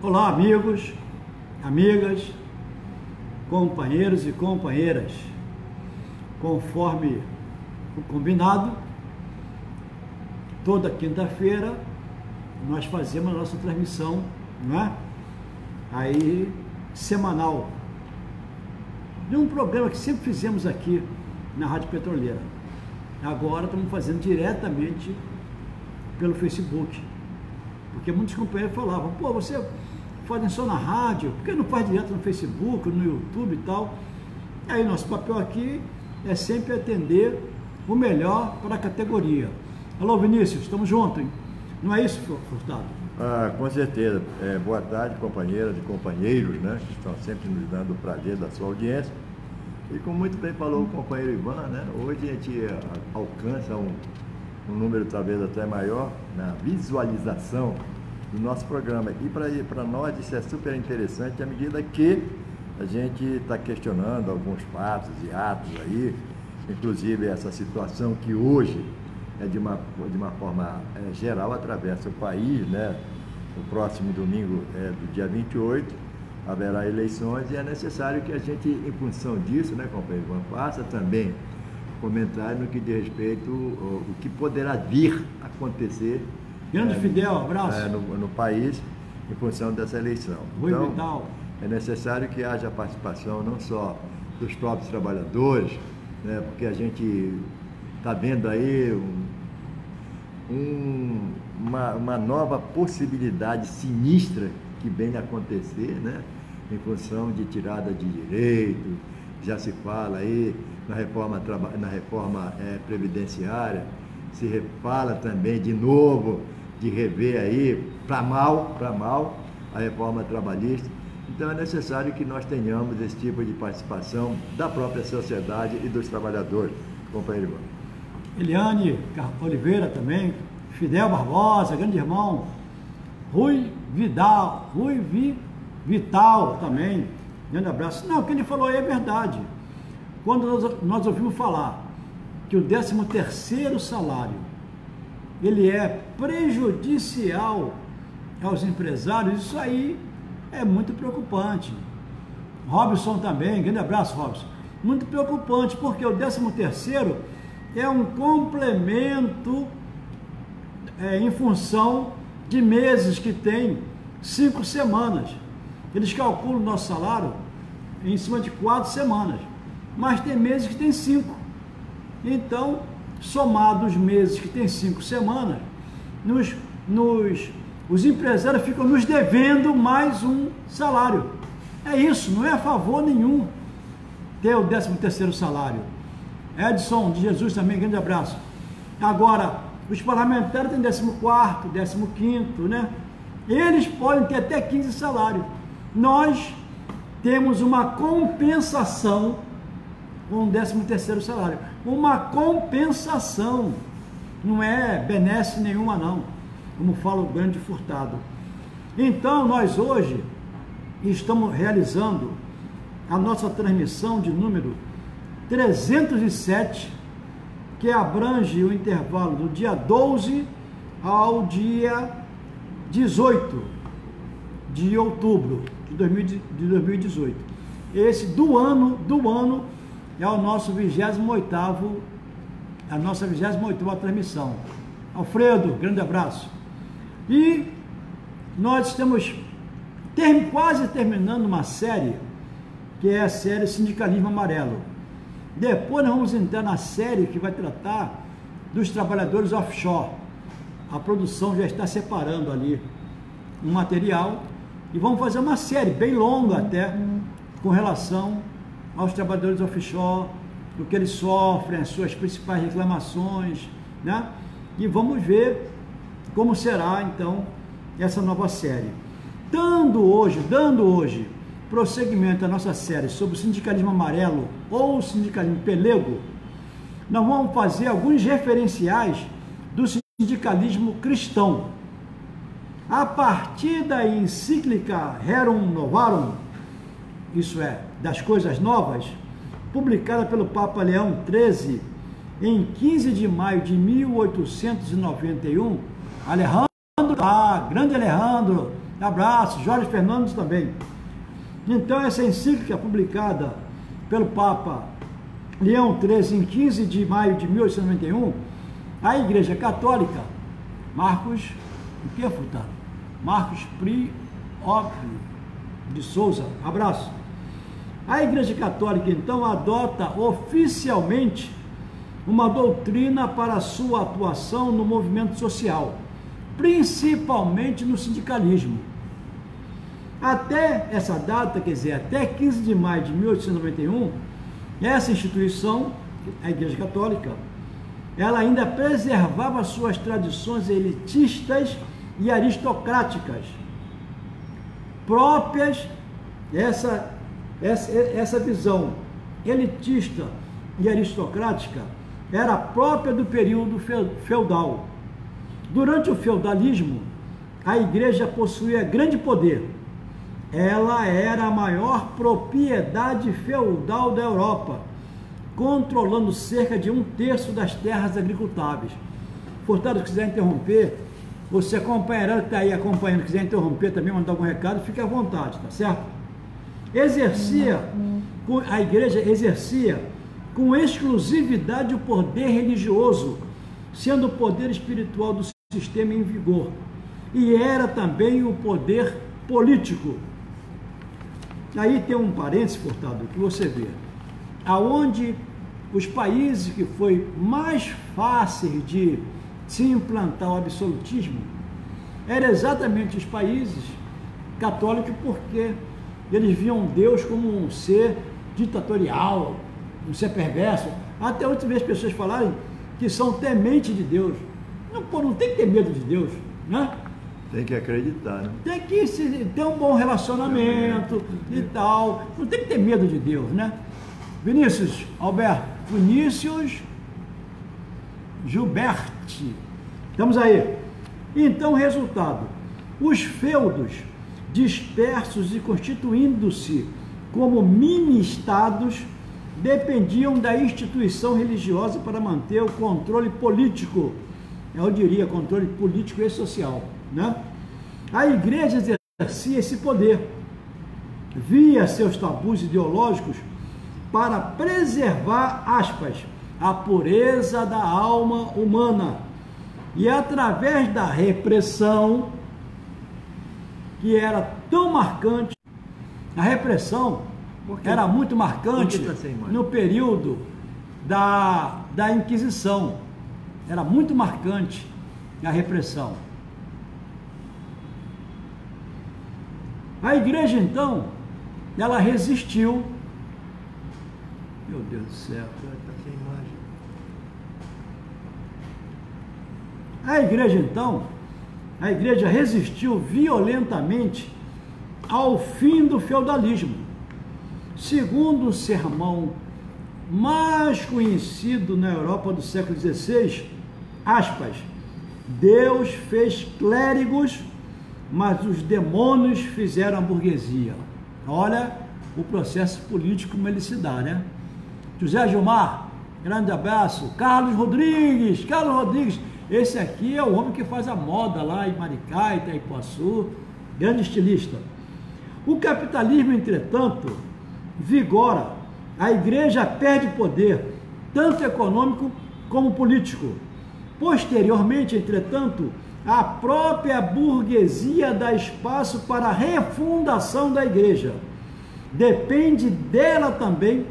Olá, amigos, amigas, companheiros e companheiras. Conforme o combinado, toda quinta-feira nós fazemos a nossa transmissão, não é? Aí, semanal, de um programa que sempre fizemos aqui na Rádio Petroleira. Agora estamos fazendo diretamente pelo Facebook, porque muitos companheiros falavam: pô, você faz só na rádio, por que não faz direto no Facebook, no YouTube e tal? Aí nosso papel aqui é sempre atender o melhor para a categoria. Alô, Vinícius, estamos juntos, hein? Não é isso, Furtado? Com certeza. Boa tarde, companheiras e companheiros, né, que estão sempre nos dando o prazer da sua audiência. E como muito bem falou o companheiro Ivan, né, hoje a gente alcança um número talvez até maior na visualização do nosso programa. E para nós isso é super interessante à medida que a gente está questionando alguns fatos e atos aí, inclusive essa situação que hoje de uma forma geral atravessa o país, né? O próximo domingo, do dia 28, haverá eleições e é necessário que a gente, em função disso, né, companheiro Ivan, faça também comentário no que diz respeito o que poderá vir a acontecer. Grande Fidel, abraço. No país, em função dessa eleição. Rui então, Vidal. É necessário que haja participação não só dos próprios trabalhadores, né, porque a gente está vendo aí uma nova possibilidade sinistra que vem a acontecer, né, em função de tirada de direito. Já se fala aí na reforma previdenciária, se fala também de novo de rever aí para mal a reforma trabalhista. Então é necessário que nós tenhamos esse tipo de participação da própria sociedade e dos trabalhadores, companheiro Ivan. Eliane Oliveira também, Fidel Barbosa, grande irmão, Rui Vidal, Vital também, grande abraço. Não, o que ele falou aí é verdade. Quando nós ouvimos falar que o 13º salário, ele é prejudicial aos empresários, isso aí é muito preocupante. Robson também, grande abraço, Robson. Muito preocupante, porque o 13º é um complemento em função de meses que tem 5 semanas. Eles calculam o nosso salário em cima de 4 semanas, mas tem meses que tem 5. Então, somado os meses que tem 5 semanas, os empresários ficam nos devendo mais um salário. É isso, não é a favor nenhum ter o 13º salário. Edson de Jesus também, grande abraço. Agora, os parlamentares têm 14º, 15º, né? Eles podem ter até 15 salários. Nós temos uma compensação com o 13º salário. Uma compensação. Não é benesse nenhuma, não. Como fala o grande Furtado. Então, nós hoje estamos realizando a nossa transmissão de número 307, que abrange o intervalo do dia 12 ao dia 18 de outubro de 2018. Esse do ano é o nosso 28º, a nossa 28ª transmissão. Alfredo, grande abraço. E nós estamos quase terminando uma série, que é a série Sindicalismo Amarelo. Depois nós vamos entrar na série que vai tratar dos trabalhadores offshore. A produção já está separando ali um material e vamos fazer uma série bem longa até com relação aos trabalhadores offshore, do que eles sofrem, as suas principais reclamações, né? E vamos ver como será então essa nova série. Dando hoje prosseguimento à nossa série sobre o sindicalismo amarelo ou sindicalismo pelego, nós vamos fazer alguns referenciais do sindicalismo cristão. A partir da encíclica Rerum Novarum, isso é, das coisas novas, publicada pelo Papa Leão XIII em 15 de maio de 1891, Alejandro, grande Alejandro, Abraço, Jorge Fernandes também. Então, essa encíclica publicada pelo Papa Leão XIII em 15 de maio de 1891, a Igreja Católica, Marcos, o que é, Furtado? Marcos Priop de Souza, abraço. A Igreja Católica, então, adota oficialmente uma doutrina para a sua atuação no movimento social, principalmente no sindicalismo. Até essa data, quer dizer, até 15 de maio de 1891, essa instituição, a Igreja Católica, ela ainda preservava suas tradições elitistas e aristocráticas, próprias, essa visão elitista e aristocrática era própria do período feudal. Durante o feudalismo, a igreja possuía grande poder. Ela era a maior propriedade feudal da Europa, controlando cerca de 1/3 das terras agricultáveis. Portanto, se quiser interromper, você companheiro que está aí acompanhando, quiser interromper também, mandar algum recado, fique à vontade, tá certo? A igreja exercia com exclusividade o poder religioso, sendo o poder espiritual do sistema em vigor, e era também o poder político. Aí tem um parênteses, Furtado, que você vê, aonde os países que foi mais fácil de se implantar o absolutismo, eram exatamente os países católicos, porque eles viam Deus como um ser ditatorial, um ser perverso. Até outra vez pessoas falarem que são tementes de Deus. Não, pô, não tem que ter medo de Deus, né? Tem que acreditar, né? Tem que ter um bom relacionamento e tal. Não tem que ter medo de Deus, né? Vinícius Gilberti. Estamos aí. Então, resultado. Os feudos dispersos e constituindo-se como mini-estados dependiam da instituição religiosa para manter o controle político, eu diria controle político e social, né? A igreja exercia esse poder via seus tabus ideológicos para preservar, aspas, a pureza da alma humana, e através da repressão, que era tão marcante, a repressão era muito marcante no período da Inquisição, era muito marcante a repressão. A igreja, então, ela resistiu. Meu Deus do céu, está sem imagem. A igreja, então, a igreja resistiu violentamente ao fim do feudalismo. Segundo o sermão mais conhecido na Europa do século XVI, aspas, Deus fez clérigos, mas os demônios fizeram a burguesia. Olha o processo político como ele se dá, né? José Gilmar, grande abraço. Carlos Rodrigues, esse aqui é o homem que faz a moda lá em Maricá, Itaipuaçu, grande estilista. O capitalismo, entretanto, vigora. A igreja perde poder, tanto econômico como político. Posteriormente, entretanto, a própria burguesia dá espaço para a refundação da igreja. Depende dela também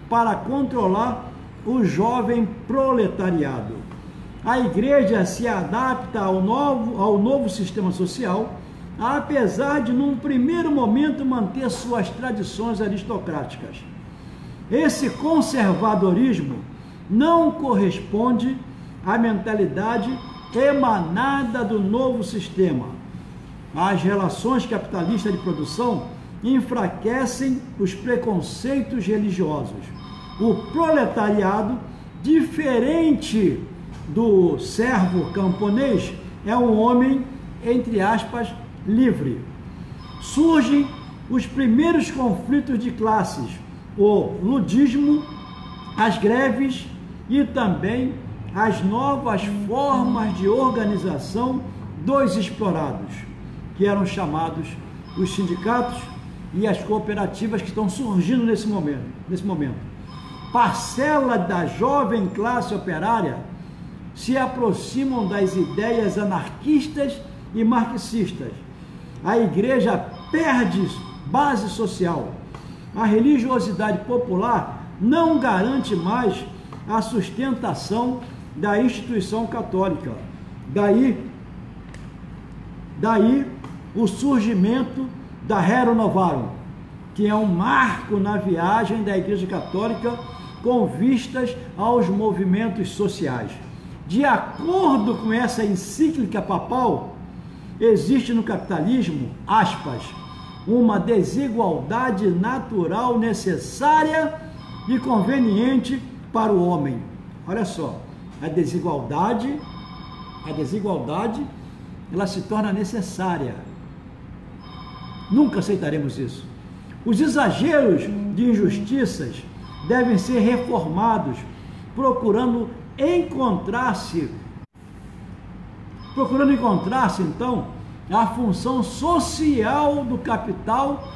para controlar o jovem proletariado. A igreja se adapta ao novo sistema social, apesar de, num primeiro momento, manter suas tradições aristocráticas. Esse conservadorismo não corresponde à mentalidade emanada do novo sistema. As relações capitalistas de produção enfraquecem os preconceitos religiosos. O proletariado, diferente do servo camponês, é um homem, entre aspas, livre. Surgem os primeiros conflitos de classes, o ludismo, as greves e também as novas formas de organização dos explorados, que eram chamados os sindicatos e as cooperativas que estão surgindo nesse momento. Parcela da jovem classe operária se aproximam das ideias anarquistas e marxistas. A igreja perde base social. A religiosidade popular não garante mais a sustentação da instituição católica. Daí o surgimento da Rerum Novarum, que é um marco na viagem da Igreja Católica com vistas aos movimentos sociais. De acordo com essa encíclica papal, existe no capitalismo, aspas, uma desigualdade natural necessária e conveniente para o homem. Olha só, a desigualdade, ela se torna necessária. Nunca aceitaremos isso. Os exageros de injustiças devem ser reformados, procurando encontrar-se, então, a função social do capital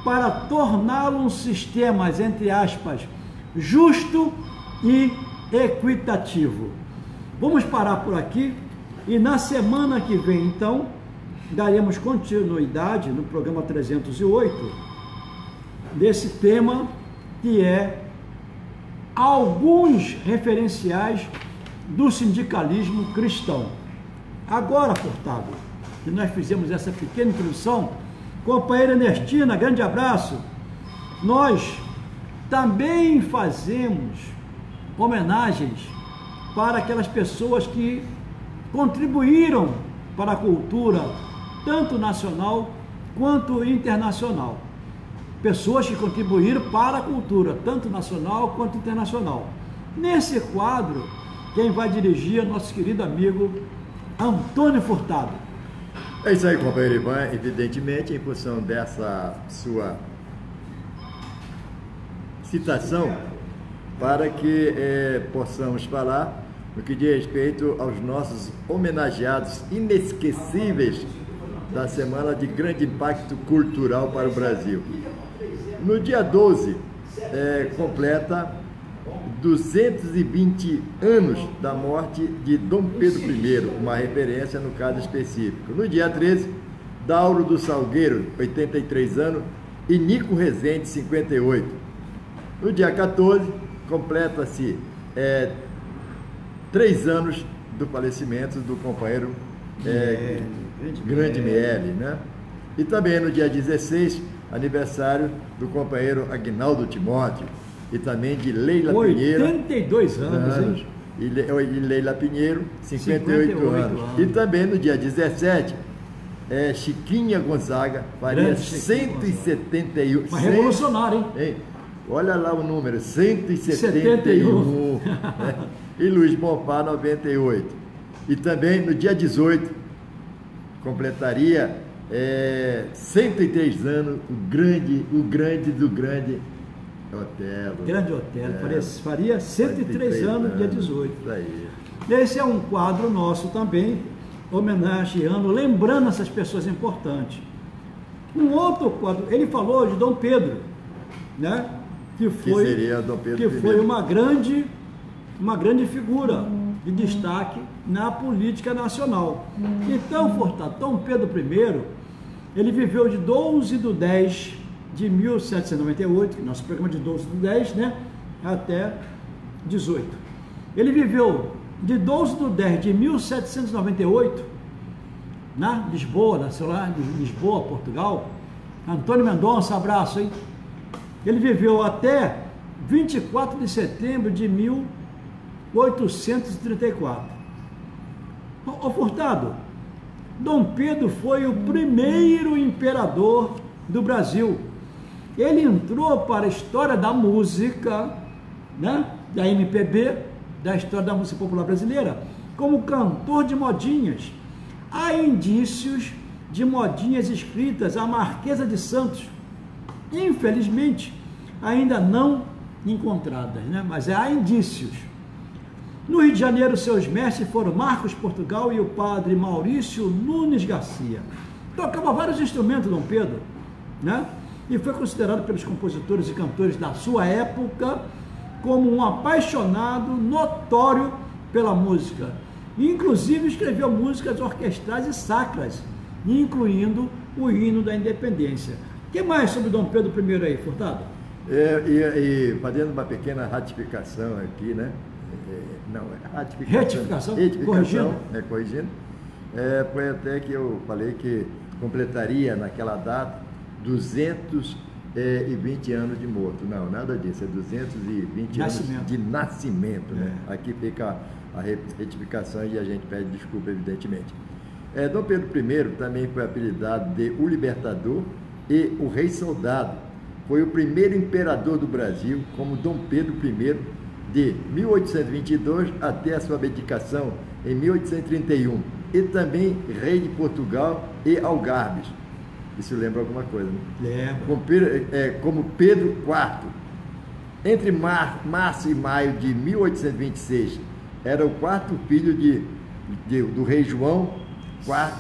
para torná-lo um sistema, entre aspas, justo e equitativo. Vamos parar por aqui e na semana que vem, então, daremos continuidade no programa 308 desse tema, que é alguns referenciais do sindicalismo cristão. Agora, Furtado, que nós fizemos essa pequena introdução, companheira Ernestina, grande abraço, nós também fazemos homenagens para aquelas pessoas que contribuíram para a cultura, tanto nacional quanto internacional. Pessoas que contribuíram para a cultura, tanto nacional quanto internacional. Nesse quadro, quem vai dirigir é nosso querido amigo Antônio Furtado. É isso aí, companheiro Ivan. Evidentemente, em função dessa sua citação, para que possamos falar no que diz respeito aos nossos homenageados inesquecíveis da semana de grande impacto cultural para o Brasil. No dia 12, completa 220 anos da morte de Dom Pedro I, uma referência no caso específico. No dia 13, Dauro do Salgueiro, 83 anos, e Nico Rezende, 58. No dia 14, completa-se 3 anos do falecimento do companheiro Grande Miele, né? E também no dia 16, aniversário do companheiro Agnaldo Timóteo, e também de Leila Pinheiro. 82 anos, hein? E Leila Pinheiro, 58 anos. E também no dia 17, Chiquinha Gonzaga, faria 171. Uma revolucionária, hein? Olha lá o número, 171. E Luiz Bonfá, 98. E também no dia 18, completaria 103 anos o grande Otelo. Grande Otelo, faria 103 anos, dia 18. Isso aí. Esse é um quadro nosso também, homenageando, lembrando essas pessoas importantes. Um outro quadro, ele falou de Dom Pedro, né? Que seria Dom Pedro que foi uma grande figura de destaque na política nacional. Então, Furtado, Dom Pedro I, ele viveu de 12/10 de 1798, nosso programa de 12/10, né, até 18. Ele viveu de 12/10 de 1798, na Lisboa, nasceu lá em Lisboa, Portugal. Antônio Mendonça, abraço, hein? Ele viveu até 24 de setembro de 1834. Ô Furtado, Dom Pedro foi o primeiro imperador do Brasil. Ele entrou para a história da música, né, da MPB, da história da música popular brasileira, como cantor de modinhas. Há indícios de modinhas escritas à Marquesa de Santos, infelizmente ainda não encontradas, né? Mas há indícios. No Rio de Janeiro, seus mestres foram Marcos Portugal e o padre Maurício Nunes Garcia. Tocava vários instrumentos, Dom Pedro, né? E foi considerado pelos compositores e cantores da sua época como um apaixonado notório pela música. Inclusive escreveu músicas orquestrais e sacras, incluindo o hino da independência. O que mais sobre Dom Pedro I aí, Furtado? Fazendo uma pequena ratificação aqui, né? Retificação? Corrigindo? Corrigindo. Foi até que eu falei que completaria naquela data 220 anos de morto. Não, nada disso, é 220 anos de nascimento, né? Aqui fica a retificação e a gente pede desculpa, evidentemente. Dom Pedro I também foi apelidado de o Libertador e o Rei Soldado. Foi o primeiro imperador do Brasil, como Dom Pedro I, de 1822 até a sua abdicação em 1831, e também rei de Portugal e Algarves. Isso lembra alguma coisa, né? Lembra. Como Pedro IV. Entre março e maio de 1826, era o quarto filho do rei João VI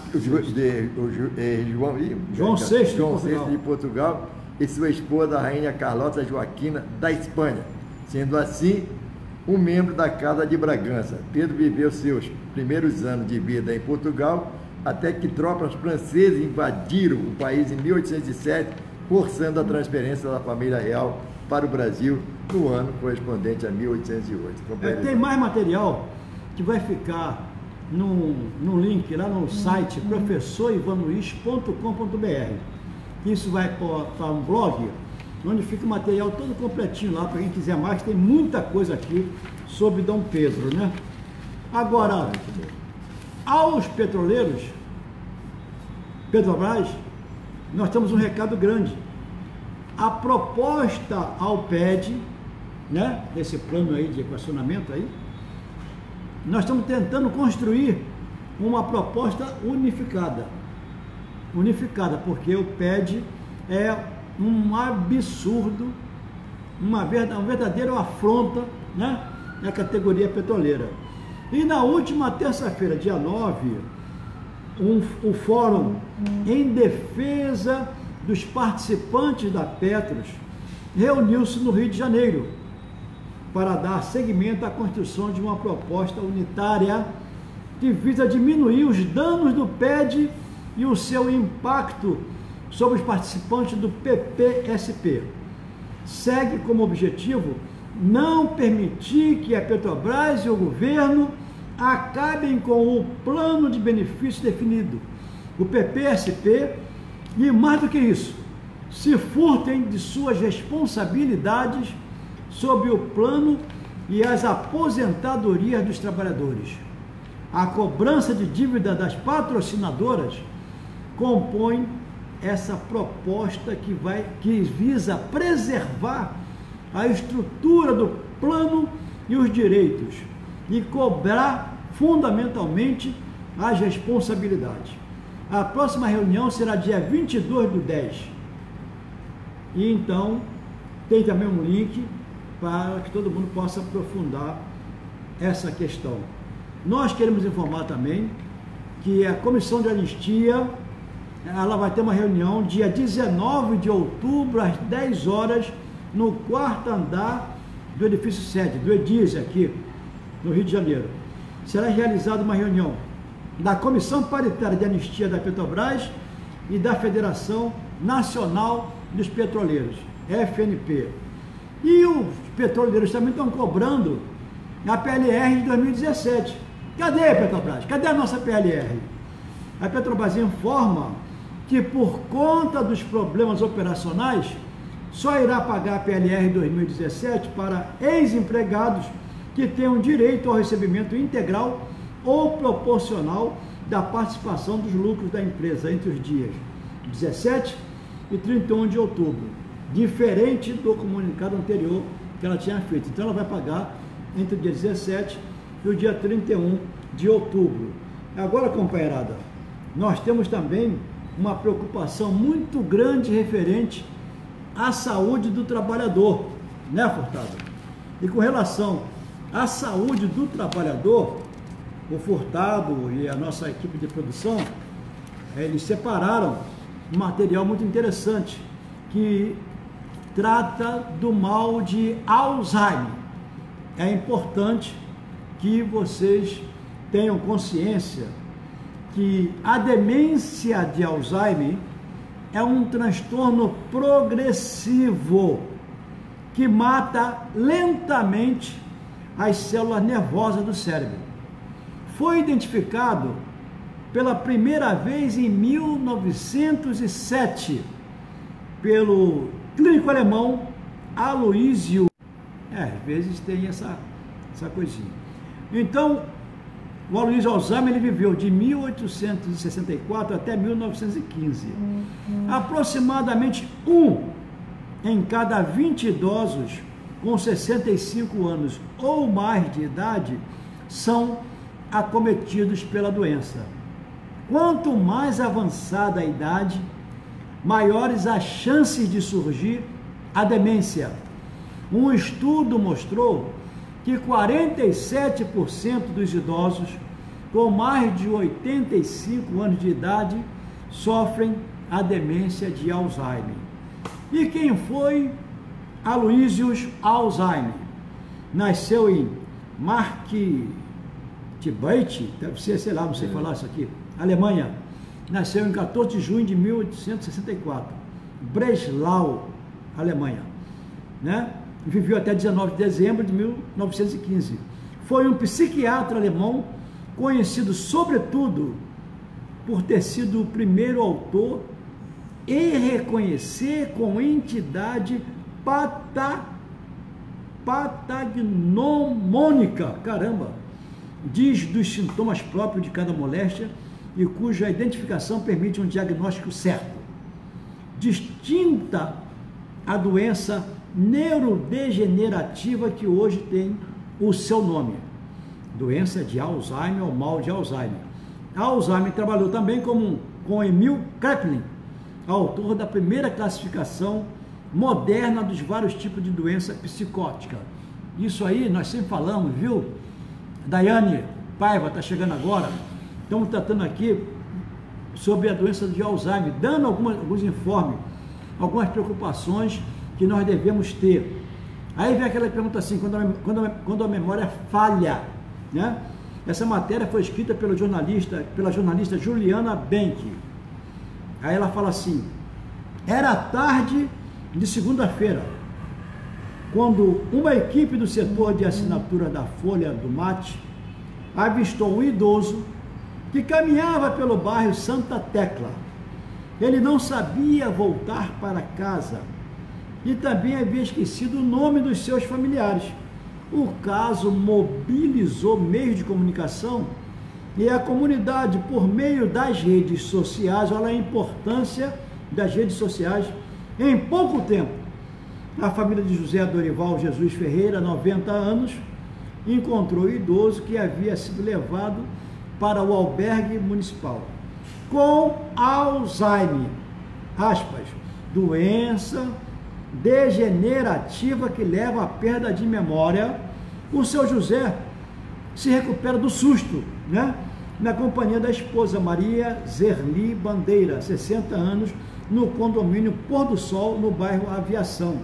de Portugal e sua esposa, a rainha Carlota Joaquina da Espanha. Sendo assim, um membro da Casa de Bragança. Pedro viveu seus primeiros anos de vida em Portugal, até que tropas francesas invadiram o país em 1807, forçando a transferência da família real para o Brasil no ano correspondente a 1808. Tem mais material que vai ficar no link lá no site professorivanuis.com.br. Isso vai para um blog onde fica o material todo completinho lá, para quem quiser mais. Tem muita coisa aqui sobre Dom Pedro, né? Agora, aos petroleiros, Petrobras, nós temos um recado grande. A proposta ao PED, né, desse plano aí de equacionamento aí, nós estamos tentando construir uma proposta unificada, porque o PED é um absurdo, um verdadeiro afronta, né, na categoria petroleira. E na última terça-feira, dia 9, o Fórum em Defesa dos Participantes da Petros reuniu-se no Rio de Janeiro para dar seguimento à construção de uma proposta unitária que visa diminuir os danos do PED e o seu impacto sobre os participantes do PPSP. Segue como objetivo não permitir que a Petrobras e o governo acabem com o plano de benefício definido, o PPSP, e mais do que isso, se furtem de suas responsabilidades sobre o plano e as aposentadorias dos trabalhadores. A cobrança de dívida das patrocinadoras compõe essa proposta que visa preservar a estrutura do plano e os direitos e cobrar fundamentalmente as responsabilidades. A próxima reunião será dia 22/10. E então tem também um link para que todo mundo possa aprofundar essa questão. Nós queremos informar também que a Comissão de Anistia, ela vai ter uma reunião dia 19 de outubro, às 10 horas, no 4º andar do edifício sede, do EDIS, aqui no Rio de Janeiro. Será realizada uma reunião da Comissão Paritária de Anistia da Petrobras e da Federação Nacional dos Petroleiros, FNP. E os petroleiros também estão cobrando a PLR de 2017. Cadê a Petrobras? Cadê a nossa PLR? A Petrobras informa que, por conta dos problemas operacionais, só irá pagar a PLR 2017 para ex-empregados que tenham direito ao recebimento integral ou proporcional da participação dos lucros da empresa entre os dias 17 e 31 de outubro, diferente do comunicado anterior que ela tinha feito. Então ela vai pagar entre o dia 17 e o dia 31 de outubro. Agora, companheirada, nós temos também uma preocupação muito grande referente à saúde do trabalhador, né, Furtado? E com relação à saúde do trabalhador, o Furtado e a nossa equipe de produção Eles separaram um material muito interessante que trata do mal de Alzheimer. É importante que vocês tenham consciência que a demência de Alzheimer é um transtorno progressivo que mata lentamente as células nervosas do cérebro. Foi identificado pela primeira vez em 1907 pelo clínico alemão Aloysio. Às vezes tem essa coisinha. Então, o Aloysio Alzheimer ele viveu de 1864 até 1915. Aproximadamente 1 em cada 20 idosos com 65 anos ou mais de idade são acometidos pela doença. Quanto mais avançada a idade, maiores as chances de surgir a demência. Um estudo mostrou que 47% dos idosos com mais de 85 anos de idade sofrem a demência de Alzheimer. E quem foi Aloysio Alzheimer? Nasceu em Marktibet, deve ser, sei lá, não sei falar isso aqui, Alemanha. Nasceu em 14 de junho de 1864, Breslau, Alemanha, né? Viveu até 19 de dezembro de 1915. Foi um psiquiatra alemão conhecido sobretudo por ter sido o primeiro autor e reconhecer com entidade patagnomônica, caramba, diz dos sintomas próprios de cada moléstia e cuja identificação permite um diagnóstico certo. Distinta a doença neurodegenerativa que hoje tem o seu nome, doença de Alzheimer ou mal de Alzheimer. Alzheimer trabalhou também com Emil Kraepelin, autor da primeira classificação moderna dos vários tipos de doença psicótica. Isso aí nós sempre falamos, viu? Daiane Paiva está chegando agora. Estamos tratando aqui sobre a doença de Alzheimer, dando alguns informes, algumas preocupações que nós devemos ter. Aí vem aquela pergunta assim, quando a memória falha, né? Essa matéria foi escrita pela jornalista Juliana Benck. Aí ela fala assim: era tarde de segunda-feira, quando uma equipe do setor de assinatura da Folha do Mate avistou um idoso que caminhava pelo bairro Santa Tecla. Ele não sabia voltar para casa e também havia esquecido o nome dos seus familiares. O caso mobilizou meios de comunicação e a comunidade, por meio das redes sociais. Olha a importância das redes sociais. Em pouco tempo, a família de José Dorival Jesus Ferreira, 90 anos, encontrou o idoso que havia sido levado para o albergue municipal com Alzheimer, aspas, doença degenerativa que leva à perda de memória. O seu José se recupera do susto, né? Na companhia da esposa Maria Zerli Bandeira, 60 anos, no condomínio Pôr do Sol, no bairro Aviação,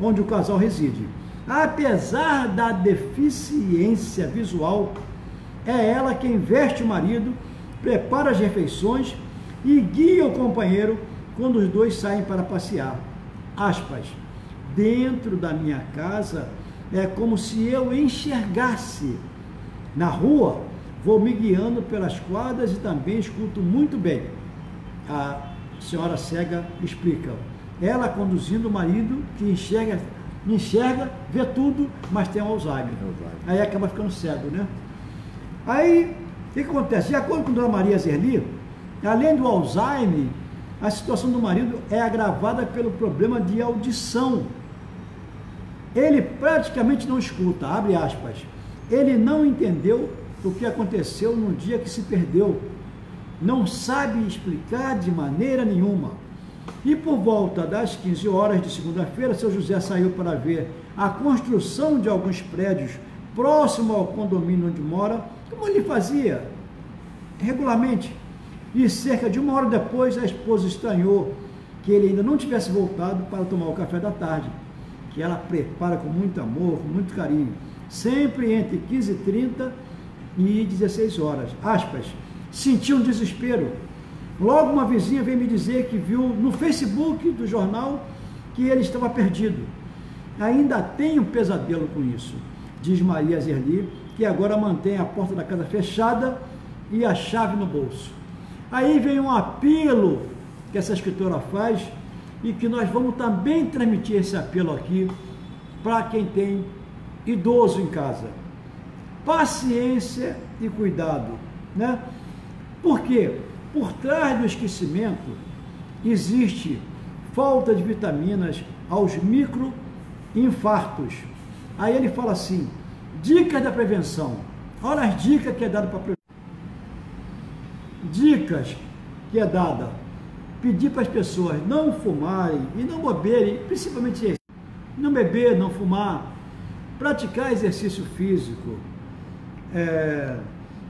onde o casal reside. Apesar da deficiência visual, é ela quem veste o marido, prepara as refeições e guia o companheiro quando os dois saem para passear. Aspas, dentro da minha casa é como se eu enxergasse. Na rua, vou me guiando pelas quadras e também escuto muito bem. A senhora cega explica. Ela conduzindo o marido que enxerga, vê tudo, mas tem Alzheimer. Aí acaba ficando cego, né? Aí, o que acontece? De acordo com a dona Maria Zerli, além do Alzheimer, a situação do marido é agravada pelo problema de audição. Ele praticamente não escuta, abre aspas. Ele não entendeu o que aconteceu no dia que se perdeu. Não sabe explicar de maneira nenhuma. E por volta das 15 horas de segunda-feira, seu José saiu para ver a construção de alguns prédios próximo ao condomínio onde mora, como ele fazia regularmente. e cerca de 1 hora depois a esposa estranhou que ele ainda não tivesse voltado para tomar o café da tarde, que ela prepara com muito amor, com muito carinho, sempre entre 15h30 e 16 horas. Aspas, senti um desespero. Logo uma vizinha veio me dizer que viu no Facebook do jornal que ele estava perdido. Ainda tenho um pesadelo com isso, diz Maria Zerli, que agora mantém a porta da casa fechada e a chave no bolso. Aí vem um apelo que essa escritora faz e que nós vamos também transmitir esse apelo aqui para quem tem idoso em casa. Paciência e cuidado, né? Por quê? Por trás do esquecimento existe falta de vitaminas aos microinfartos. Aí ele fala assim, dicas da prevenção. Olha as dicas que é dada para prevenção. Dicas que é dada. Pedir para as pessoas não fumarem e não beberem, principalmente esse. Não beber, não fumar, praticar exercício físico,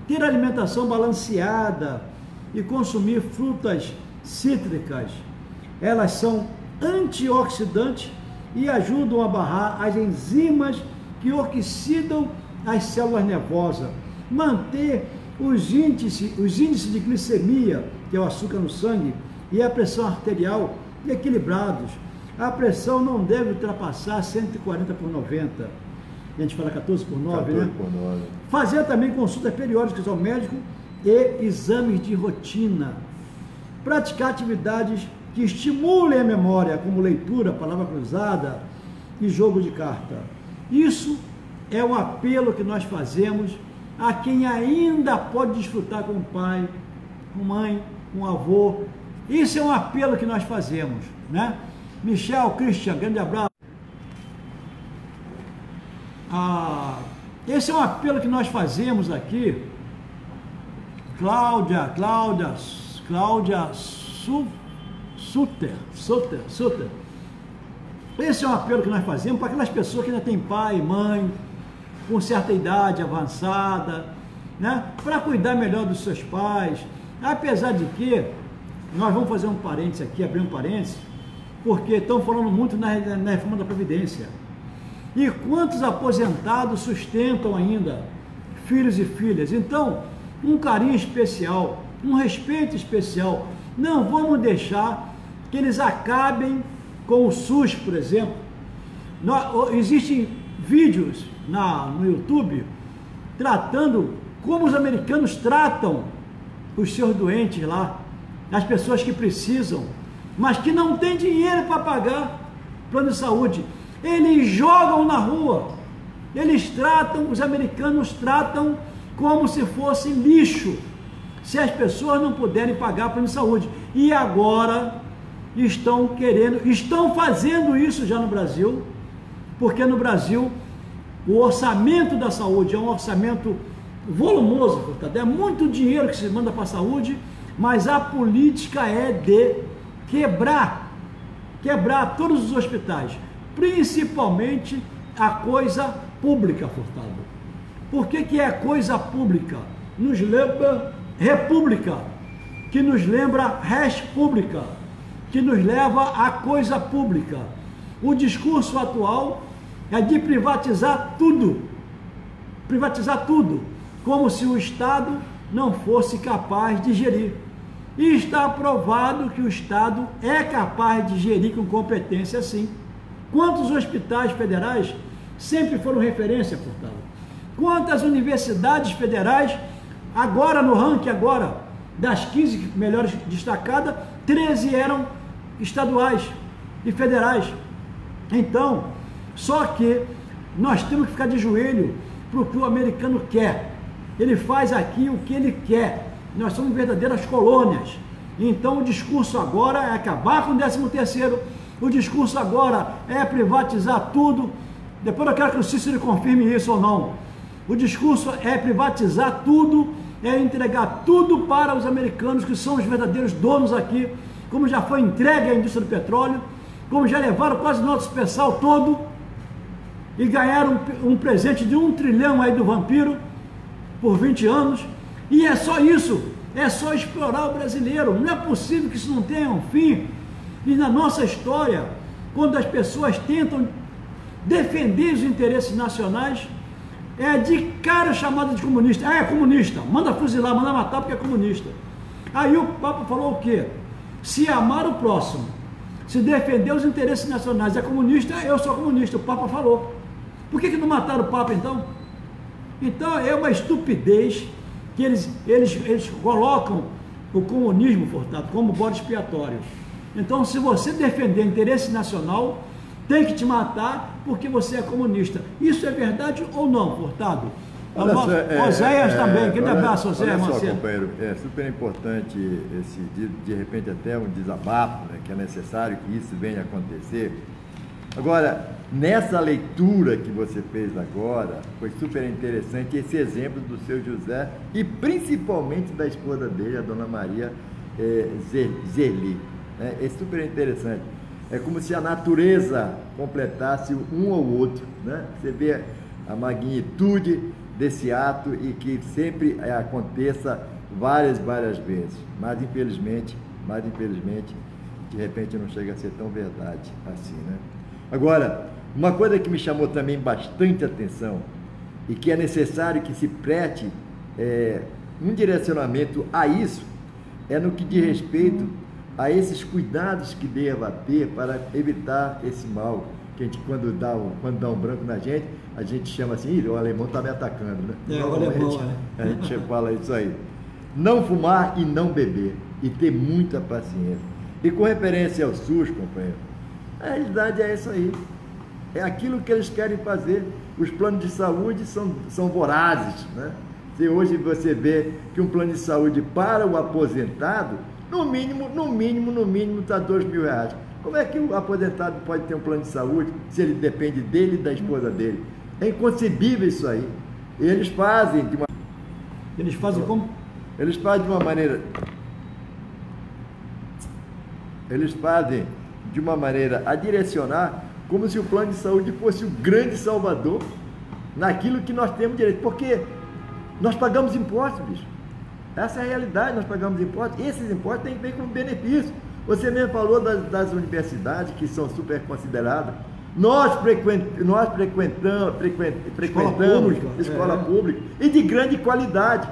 ter alimentação balanceada e consumir frutas cítricas. Elas são antioxidantes e ajudam a barrar as enzimas que oxidam as células nervosas. Manter os índices de glicemia, que é o açúcar no sangue, e a pressão arterial equilibrados. A pressão não deve ultrapassar 140/90. A gente fala 14/9, né? 14/9. Fazer também consultas periódicas ao médico e exames de rotina. Praticar atividades que estimulem a memória, como leitura, palavra cruzada e jogo de carta. Isso é um apelo que nós fazemos a quem ainda pode desfrutar com o pai, com mãe, com o avô. Isso é um apelo que nós fazemos, né? Michel, Christian, grande abraço. Esse é um apelo que nós fazemos aqui. Cláudia Sutter. Esse é um apelo que nós fazemos para aquelas pessoas que ainda têm pai, mãe, com certa idade avançada, né? Para cuidar melhor dos seus pais. Apesar de que, nós vamos fazer um parênteses aqui, abrir um parênteses, porque estão falando muito na reforma da Previdência. E quantos aposentados sustentam ainda filhos e filhas? Então, um carinho especial, um respeito especial. Não vamos deixar que eles acabem com o SUS, por exemplo. Existem vídeos no YouTube tratando como os americanos tratam os seus doentes lá, as pessoas que precisam, mas que não têm dinheiro para pagar plano de saúde. Eles jogam na rua, os americanos tratam como se fosse lixo, se as pessoas não puderem pagar plano de saúde. E agora estão fazendo isso já no Brasil, porque no Brasil o orçamento da saúde é um orçamento volumoso, portanto, é muito dinheiro que se manda para a saúde, mas a política é de quebrar todos os hospitais, principalmente a coisa pública, Furtado. Por que é coisa pública? Nos lembra república, que nos lembra res pública, que nos leva à coisa pública. O discurso atual é de privatizar tudo, como se o Estado não fosse capaz de gerir. E está provado que o Estado é capaz de gerir com competência, sim. Quantos hospitais federais sempre foram referência, portanto? Quantas universidades federais, agora no ranking das 15 melhores destacadas, 13 eram estaduais e federais. Então, só que nós temos que ficar de joelho para o que o americano quer. Ele faz aqui o que ele quer. Nós somos verdadeiras colônias. Então o discurso agora é acabar com o 13º, o discurso agora é privatizar tudo. Depois eu quero que o Cícero confirme isso ou não. O discurso é privatizar tudo, é entregar tudo para os americanos, que são os verdadeiros donos aqui, como já foi entregue à indústria do petróleo, como já levaram quase o nosso pessoal todo e ganharam um presente de 1 trilhão aí do vampiro por 20 anos. E é só isso. é só explorar o brasileiro. Não é possível que isso não tenha um fim. E na nossa história, quando as pessoas tentam defender os interesses nacionais, é de cara chamada de comunista. Ah, é comunista, manda fuzilar, manda matar porque é comunista. Aí o Papa falou o quê? Se amar o próximo, se defender os interesses nacionais é comunista, eu sou comunista, o Papa falou. Por que não mataram o Papa então? Então é uma estupidez que eles colocam o comunismo, Furtado, como bode expiatório. Então, se você defender interesse nacional, tem que te matar porque você é comunista. Isso é verdade ou não, Furtado? Oséias também, aquele abraço, Oséias Macedo. Companheiro, é super importante de repente até um desabafo, né, que é necessário que isso venha a acontecer. Agora, nessa leitura que você fez agora, foi super interessante esse exemplo do seu José e principalmente da esposa dele, a dona Maria Zeli. É super interessante. É como se a natureza completasse um ou outro, né? Você vê a magnitude desse ato e que sempre aconteça várias vezes. Mas infelizmente, de repente não chega a ser tão verdade assim, né? Agora, uma coisa que me chamou também bastante atenção e que é necessário que se preste um direcionamento a isso, é no que diz respeito a esses cuidados que deva ter para evitar esse mal, que a gente, quando dá um branco na gente, a gente chama assim, o alemão está me atacando, né? O alemão, a gente fala isso aí. Não fumar e não beber, e ter muita paciência. E com referência ao SUS, companheiro, a realidade é isso aí. É aquilo que eles querem fazer. Os planos de saúde são vorazes, né? Se hoje você vê que um plano de saúde para o aposentado, no mínimo está R$2.000. Como é que o aposentado pode ter um plano de saúde se ele depende dele e da esposa dele? É inconcebível isso aí. Eles fazem de uma... Eles fazem como? Eles fazem de uma maneira... Eles fazem de uma maneira a direcionar como se o plano de saúde fosse o grande salvador naquilo que nós temos direito. Porque nós pagamos impostos, bicho. Essa é a realidade, nós pagamos impostos. Esses impostos têm que vir como benefício. Você mesmo falou das universidades, que são super consideradas. Nós frequentamos escola pública e de grande qualidade.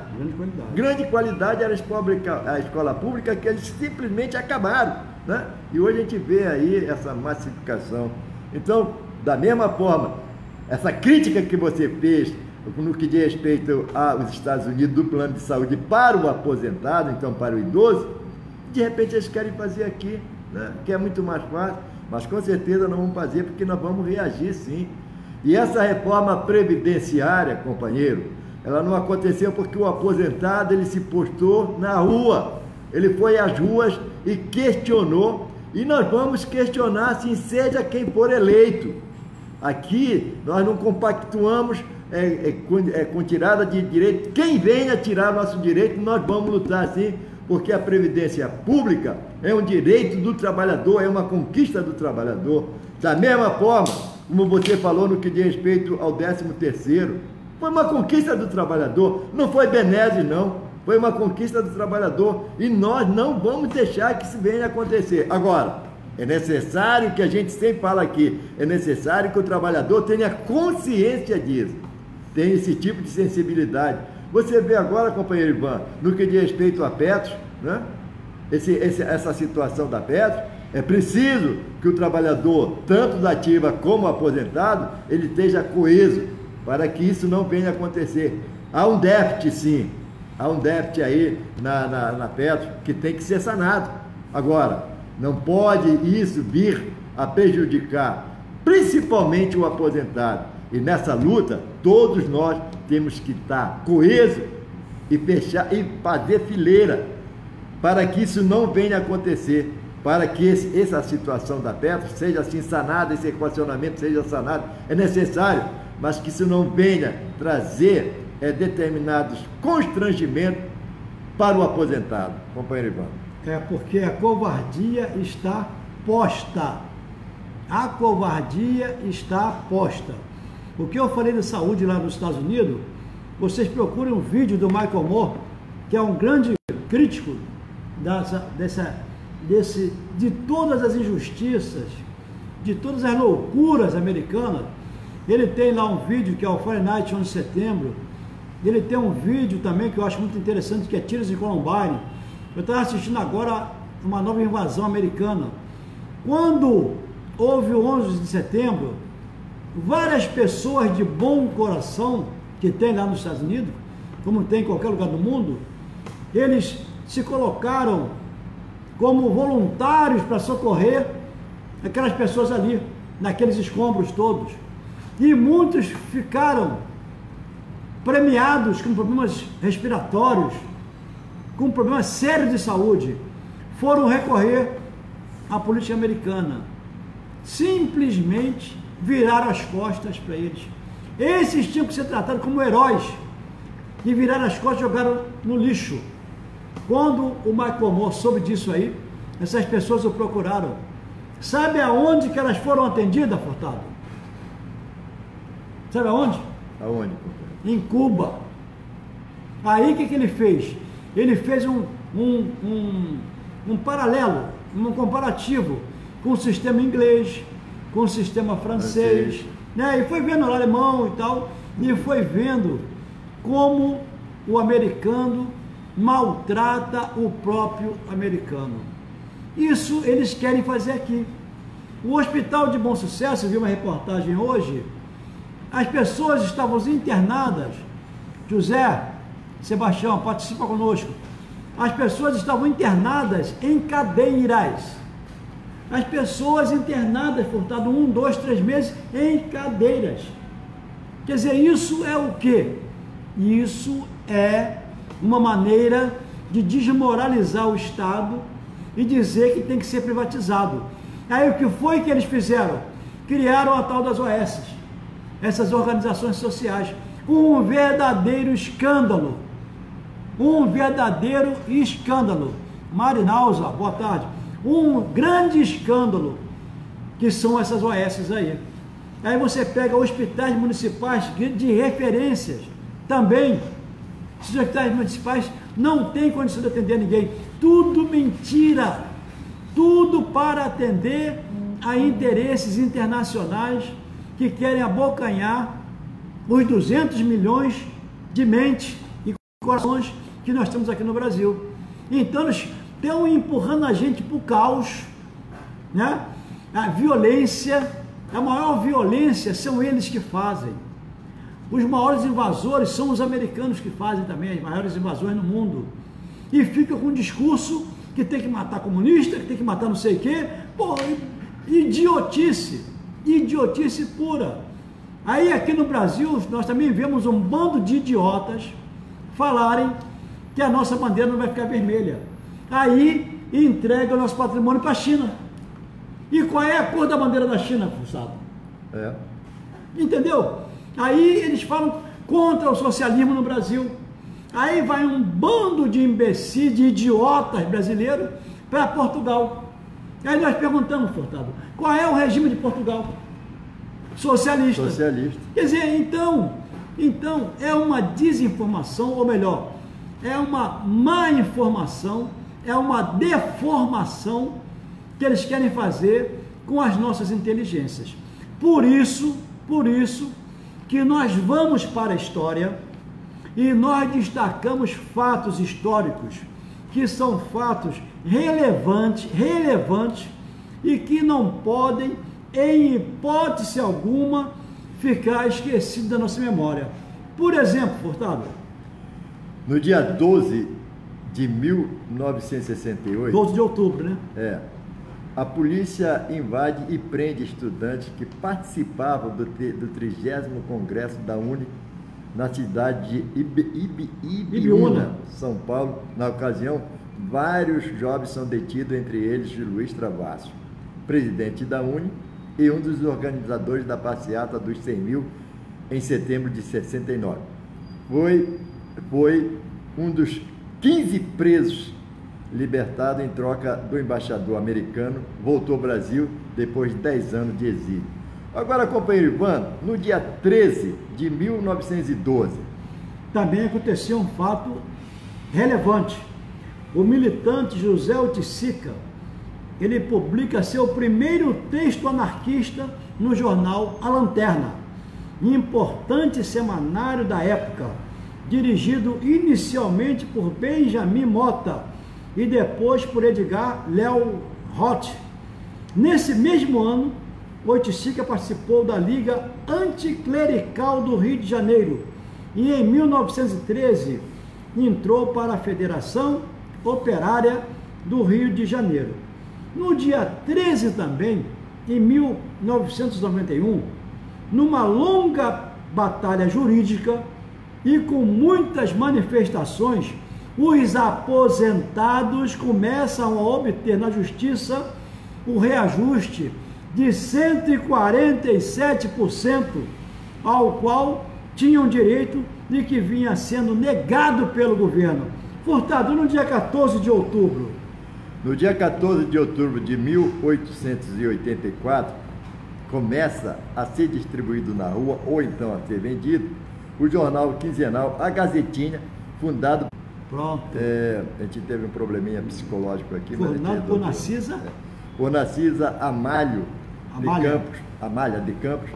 Grande qualidade era a escola pública que eles simplesmente acabaram, né? E hoje a gente vê aí essa massificação. Então, da mesma forma, essa crítica que você fez no que diz respeito aos Estados Unidos do plano de saúde para o aposentado, então para o idoso, de repente eles querem fazer aqui, né? Que é muito mais fácil, mas com certeza não vamos fazer porque nós vamos reagir sim. E essa reforma previdenciária, companheiro, ela não aconteceu porque o aposentado ele se postou na rua, ele foi às ruas e questionou, e nós vamos questionar assim, seja quem for eleito. Aqui nós não compactuamos com tirada de direito. Quem venha tirar nosso direito, nós vamos lutar sim, porque a previdência pública é um direito do trabalhador, é uma conquista do trabalhador. Da mesma forma, como você falou no que diz respeito ao 13º, foi uma conquista do trabalhador, não foi benese não, foi uma conquista do trabalhador e nós não vamos deixar que isso venha a acontecer. Agora, é necessário que a gente sempre fala aqui, é necessário que o trabalhador tenha consciência disso, tenha esse tipo de sensibilidade. Você vê agora, companheiro Ivan, no que diz respeito a Petros, né? Essa situação da Petros, é preciso que o trabalhador, tanto da ativa como aposentado, ele esteja coeso, para que isso não venha a acontecer. Há um déficit sim, há um déficit aí na Petros que tem que ser sanado. Agora, não pode isso vir a prejudicar principalmente o aposentado. E nessa luta, todos nós temos que estar coesos e fechar e fazer fileira para que isso não venha a acontecer, para que essa situação da Petros seja assim sanada, esse equacionamento seja sanado. É necessário, mas que isso não venha trazer determinados constrangimentos para o aposentado. Companheiro Ivan. É porque a covardia está posta. A covardia está posta. O que eu falei de saúde lá nos Estados Unidos, vocês procurem um vídeo do Michael Moore, que é um grande crítico de todas as injustiças, de todas as loucuras americanas. Ele tem lá um vídeo que é o Friday Night 11 de setembro. Ele tem um vídeo também que eu acho muito interessante, que é Tiros em Columbine. Eu estava assistindo agora uma nova invasão americana. Quando houve o 11 de setembro, várias pessoas de bom coração, que tem lá nos Estados Unidos, como tem em qualquer lugar do mundo, eles se colocaram como voluntários para socorrer aquelas pessoas ali, naqueles escombros todos. E muitos ficaram premiados com problemas respiratórios, com problemas sérios de saúde, foram recorrer à política americana. Simplesmente viraram as costas para eles. Esses tinham que ser tratados como heróis, e viraram as costas e jogaram no lixo. Quando o Michael Moore soube disso aí, essas pessoas o procuraram. Sabe aonde que elas foram atendidas, Furtado? Sabe aonde? Aonde? Em Cuba. Aí o que ele fez? Ele fez um paralelo, um comparativo com o sistema inglês, com o sistema francês, né? E foi vendo o alemão e tal, e foi vendo como o americano maltrata o próprio americano. Isso eles querem fazer aqui. O Hospital de Bom Sucesso, eu vi uma reportagem hoje, as pessoas estavam internadas. José, Sebastião, participa conosco. As pessoas estavam internadas em cadeiras. As pessoas internadas, portanto, 1, 2, 3 meses em cadeiras. Quer dizer, isso é o quê? Isso é uma maneira de desmoralizar o Estado e dizer que tem que ser privatizado. Aí o que foi que eles fizeram? Criaram a tal das OS, essas organizações sociais. Um verdadeiro escândalo. Um verdadeiro escândalo. Marinalza, boa tarde. Um grande escândalo que são essas OS aí. Aí você pega hospitais municipais de referências também. Esses hospitais municipais não têm condição de atender ninguém. Tudo mentira. Tudo para atender a interesses internacionais que querem abocanhar os 200 milhões de mentes e corações que nós temos aqui no Brasil. Então eles estão empurrando a gente para o caos, né? A violência, a maior violência são eles que fazem. Os maiores invasores são os americanos que fazem também as maiores invasões no mundo. E ficam com um discurso que tem que matar comunista, que tem que matar não sei o quê. Pô, idiotice, idiotice pura. Aí aqui no Brasil, nós também vemos um bando de idiotas falarem que a nossa bandeira não vai ficar vermelha. Aí entrega o nosso patrimônio para a China. E qual é a cor da bandeira da China, Fussado? É. Entendeu? Aí eles falam contra o socialismo no Brasil. Aí vai um bando de imbecis, de idiotas brasileiros para Portugal. Aí nós perguntamos, Furtado, qual é o regime de Portugal? Socialista. Socialista. Quer dizer, então é uma desinformação, ou melhor, é uma má informação, é uma deformação que eles querem fazer com as nossas inteligências. Por isso que nós vamos para a história e nós destacamos fatos históricos que são fatos relevantes e que não podem, em hipótese alguma, ficar esquecidos da nossa memória. Por exemplo, Furtado, no dia 12 de 1968... 12 de outubro, né? A polícia invade e prende estudantes que participavam do 30º Congresso da UNE na cidade de Ibiúna, São Paulo. Na ocasião, vários jovens são detidos, entre eles Luiz Travassos, presidente da UNE e um dos organizadores da passeata dos 100 mil em setembro de 69. Foi um dos 15 presos libertado em troca do embaixador americano, voltou ao Brasil depois de 10 anos de exílio. Agora, companheiro Ivan, no dia 13 de 1912... também aconteceu um fato relevante. o militante José Oiticica, ele publica seu primeiro texto anarquista no jornal A Lanterna, importante semanário da época, dirigido inicialmente por Benjamin Mota e depois por Edgar Léo Roth. Nesse mesmo ano, Oiticica participou da Liga Anticlerical do Rio de Janeiro e em 1913 entrou para a Federação Operária do Rio de Janeiro. No dia 13 também, em 1991, numa longa batalha jurídica e com muitas manifestações, os aposentados começam a obter na justiça o reajuste de 147%, ao qual tinham direito e que vinha sendo negado pelo governo. Furtado, no dia 14 de outubro. No dia 14 de outubro de 1884, começa a ser distribuído na rua, ou então a ser vendido, o jornal quinzenal A Gazetinha, fundado... Pronto. A gente teve um probleminha psicológico aqui. Fundado por Narcisa? Por Narcisa Amália de Campos,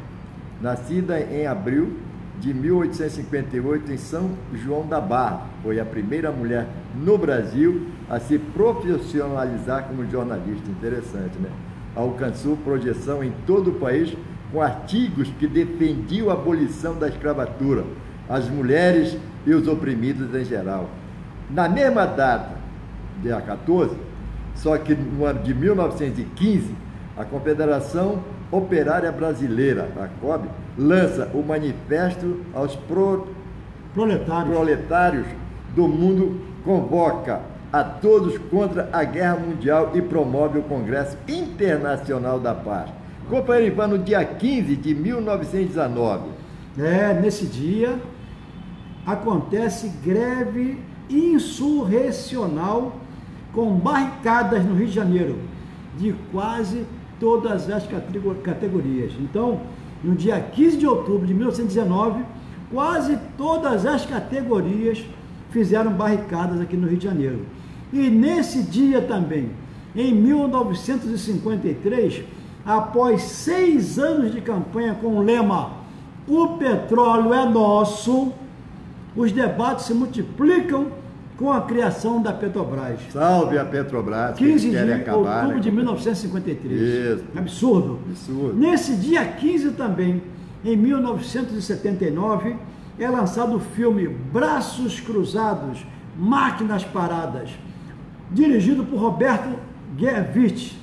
nascida em abril de 1858 em São João da Barra. Foi a primeira mulher no Brasil a se profissionalizar como jornalista. Interessante, né? Alcançou projeção em todo o país com artigos que defendiam a abolição da escravatura, as mulheres e os oprimidos em geral. Na mesma data, dia 14, só que no ano de 1915, a Confederação Operária Brasileira, a COB, lança o Manifesto aos Proletários do Mundo, convoca a todos contra a Guerra Mundial e promove o Congresso Internacional da Paz. Companheiro Ivan, no dia 15 de 1919. Nesse dia acontece greve insurrecional com barricadas no Rio de Janeiro, de quase todas as categorias. Então, no dia 15 de outubro de 1919, quase todas as categorias fizeram barricadas aqui no Rio de Janeiro. E nesse dia também, em 1953, após 6 anos de campanha com o lema "O petróleo é nosso", os debates se multiplicam com a criação da Petrobras. Salve a Petrobras! 15 de outubro de 1953. Isso. Absurdo. Absurdo. Nesse dia 15 também, em 1979, é lançado o filme Braços Cruzados, Máquinas Paradas, dirigido por Roberto Guervich.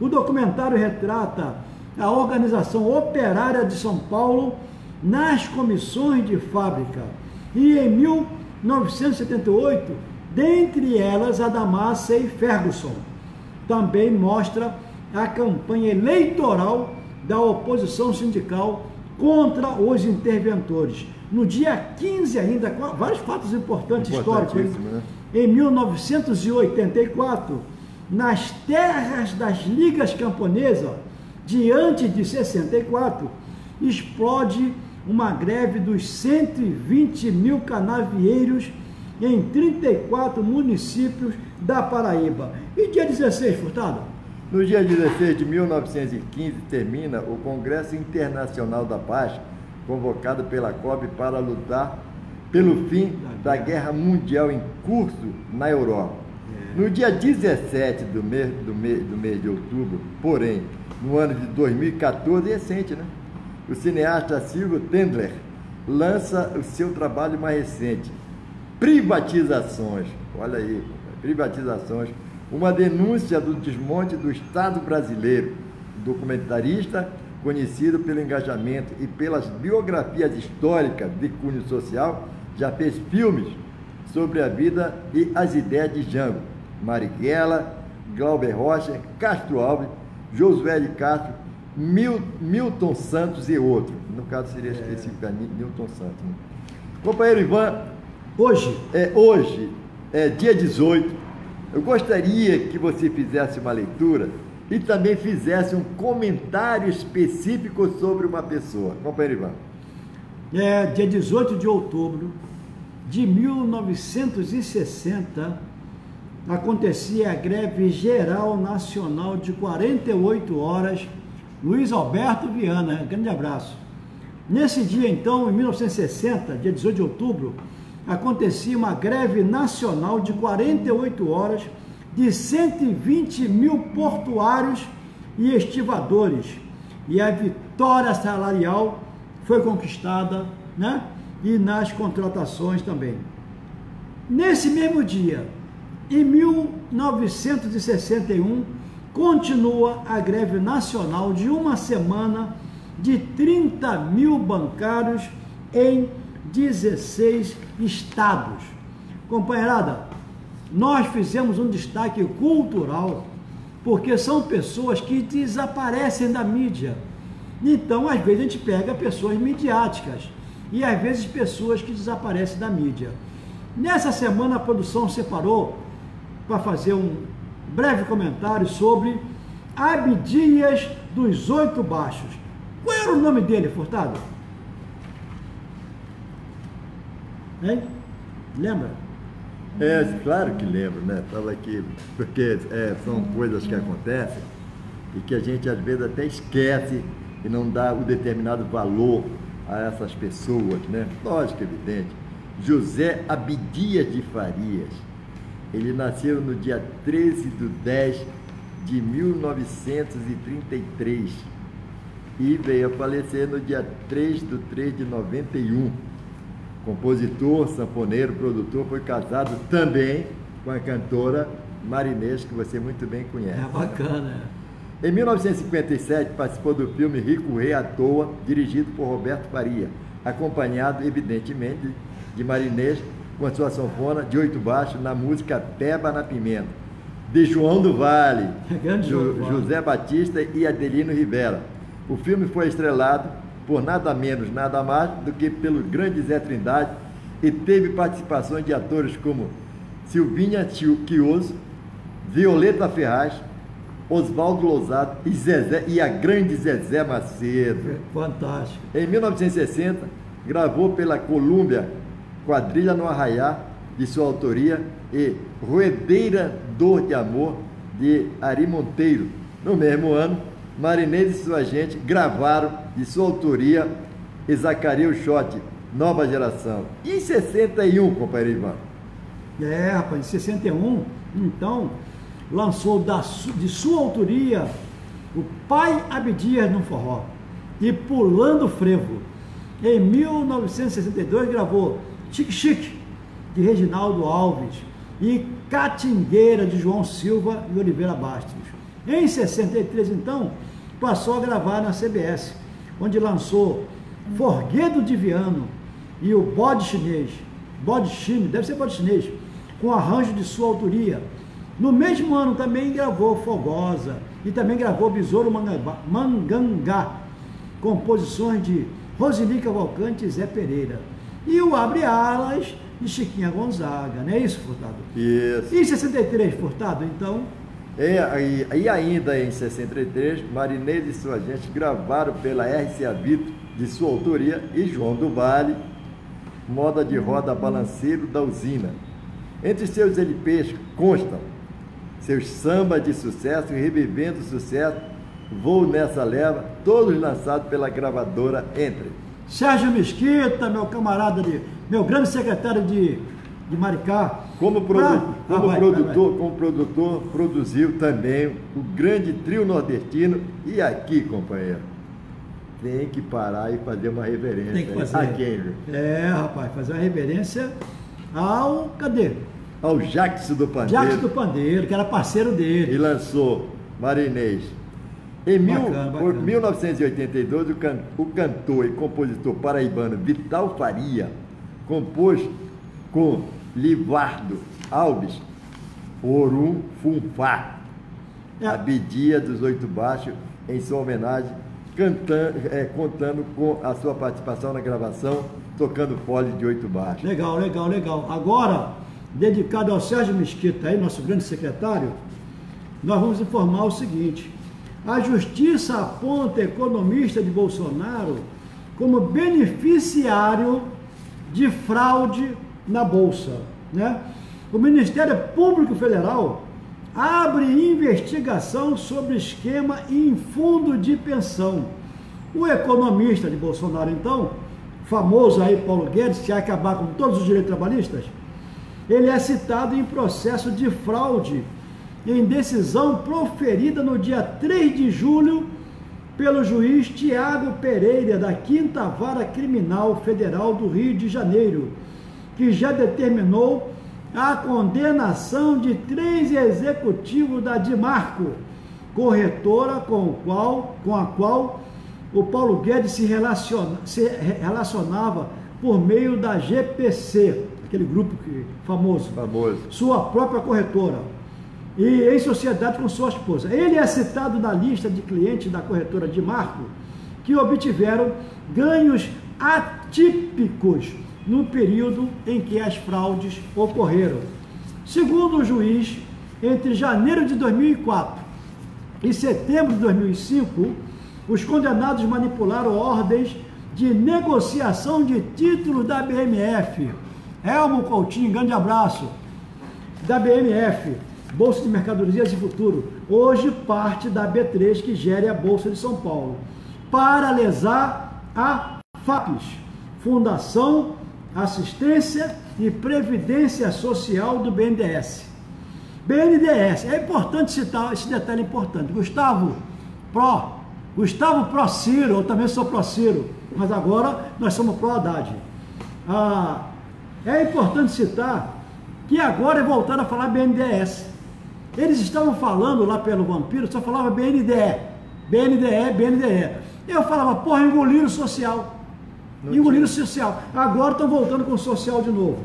O documentário retrata a organização operária de São Paulo nas comissões de fábrica. E em 1978, dentre elas a da Massey Ferguson. Também mostra a campanha eleitoral da oposição sindical contra os interventores. No dia 15 ainda, vários fatos importantes históricos, né? Em 1984, nas terras das ligas camponesas, diante de 64, explode uma greve dos 120 mil canavieiros em 34 municípios da Paraíba. E dia 16, Furtado? No dia 16 de 1915, termina o Congresso Internacional da Paz, convocado pela COB para lutar pelo fim da Guerra Mundial em curso na Europa. No dia 17 do mês de outubro, porém, no ano de 2014, recente, né? O cineasta Silvio Tendler lança o seu trabalho mais recente, Privatizações. Olha aí, Privatizações, uma denúncia do desmonte do Estado brasileiro. O documentarista, conhecido pelo engajamento e pelas biografias históricas de cunho social, já fez filmes sobre a vida e as ideias de Jango, Marighella, Glauber Rocha, Castro Alves, Josué de Castro, Milton Santos e outros. No caso seria especificamente Milton Santos. Né? Companheiro Ivan, hoje é dia 18, eu gostaria que você fizesse uma leitura e também fizesse um comentário específico sobre uma pessoa. Companheiro Ivan. Dia 18 de outubro de 1960, acontecia a greve geral nacional de 48 horas. Luiz Alberto Viana, grande abraço. Nesse dia, então, em 1960, dia 18 de outubro, acontecia uma greve nacional de 48 horas de 120 mil portuários e estivadores. E a vitória salarial foi conquistada, né? E nas contratações também. Nesse mesmo dia, em 1961, continua a greve nacional de uma semana de 30 mil bancários em 16 estados. Companheirada, nós fizemos um destaque cultural, porque são pessoas que desaparecem da mídia. Então, às vezes, a gente pega pessoas midiáticas e, às vezes, pessoas que desaparecem da mídia. Nessa semana, a produção separou para fazer um breve comentário sobre Abdias dos Oito Baixos. Qual era o nome dele, Furtado? Hein? Lembra? Claro que lembro, né? Estava aqui, porque são coisas que acontecem e que a gente às vezes até esquece e não dá o determinado valor a essas pessoas, né? Lógico, evidente. José Abdias de Farias, ele nasceu no dia 13/10/1933 e veio a falecer no dia 3/3/91. Compositor, sanfoneiro, produtor, foi casado também com a cantora Marinês, que você muito bem conhece. É bacana. Em 1957, participou do filme Rico Rei à Toa, dirigido por Roberto Faria, acompanhado, evidentemente, de Marinês, com a sua sanfona de oito baixos, na música Peba na Pimenta, de João do Vale, José Batista e Adelino Rivera. O filme foi estrelado por nada menos, nada mais do que pelo grande Zé Trindade e teve participações de atores como Silvinha Chioso, Violeta Ferraz, Oswaldo Lousado e a grande Zezé Macedo. Fantástico. Em 1960, gravou pela Colômbia Quadrilha no Arraiá, de sua autoria, e Roedeira Dor de Amor, de Ari Monteiro. No mesmo ano, Marinês e sua gente gravaram, de sua autoria, e Zacarias Shot, Nova Geração. E em 61, companheiro Ivan? Rapaz, em 61, então, lançou de sua autoria o Pai Abdias no Forró e Pulando Frevo. Em 1962, gravou Chique Chique, de Reginaldo Alves, e Catingueira, de João Silva e Oliveira Bastos. Em 63, então, passou a gravar na CBS, onde lançou Forguedo de Viano e o Bode Chinês, deve ser Bode Chinês, com arranjo de sua autoria. No mesmo ano também gravou Fogosa e também gravou Besouro Mangangá, composições de Roseli Cavalcante e Zé Pereira. E o Abre Alas de Chiquinha Gonzaga, não é isso, Furtado? Isso. E em 63, Furtado, então? E ainda em 63, Marinês e sua gente gravaram pela RCA Victor, de sua autoria, e João do Vale, Moda de Roda Balanceiro da Usina. Entre seus LPs constam seus sambas de sucesso e Revivendo o Sucesso, Voo Nessa Leva, todos lançados pela gravadora Entre. Sérgio Mesquita, meu camarada, meu grande secretário de Maricá. Como produtor, produziu também o grande trio nordestino. E aqui, companheiro, tem que parar e fazer uma reverência. Tem que fazer. A quem? Rapaz, fazer uma reverência ao... Cadê? Ao Jackson do Pandeiro. Jackson do Pandeiro, que era parceiro dele. E lançou Marinês. Em 1982, o cantor e compositor paraibano Vital Faria compôs com Livardo Alves Orum Funfá, Abdias dos Oito Baixos, em sua homenagem, contando com a sua participação na gravação, tocando fole de oito baixos. Legal. Agora, dedicado ao Sérgio Mesquita, aí, nosso grande secretário, nós vamos informar o seguinte: a Justiça aponta economista de Bolsonaro como beneficiário de fraude na Bolsa, né? o Ministério Público Federal abre investigação sobre esquema em fundo de pensão. O economista de Bolsonaro, então, famoso aí, Paulo Guedes, que vai acabar com todos os direitos trabalhistas, ele é citado em processo de fraude em decisão proferida no dia 3 de julho pelo juiz Tiago Pereira, da 5ª Vara Criminal Federal do Rio de Janeiro, que já determinou a condenação de 3 executivos da Dimarco, corretora com a qual o Paulo Guedes se relacionava por meio da GPC, aquele grupo famoso, sua própria corretora, e em sociedade com sua esposa. Ele é citado na lista de clientes da corretora Dimarco que obtiveram ganhos atípicos no período em que as fraudes ocorreram. Segundo o juiz, entre janeiro de 2004 e setembro de 2005, os condenados manipularam ordens de negociação de títulos da BMF. Elmo Coutinho, grande abraço, da BMF, Bolsa de Mercadorias e Futuro, hoje parte da B3, que gere a Bolsa de São Paulo, para lesar a FAPES, Fundação Assistência e Previdência Social do BNDES. BNDES, é importante citar esse detalhe importante. Gustavo Pro Ciro, eu também sou Pro Ciro, mas agora nós somos Pro Haddad. É importante citar que agora é voltado a falar BNDES. Eles estavam falando lá pelo Vampiro, só falava BNDE. Eu falava, porra, engoliram o social. Engoliram o social. Agora estão voltando com o social de novo,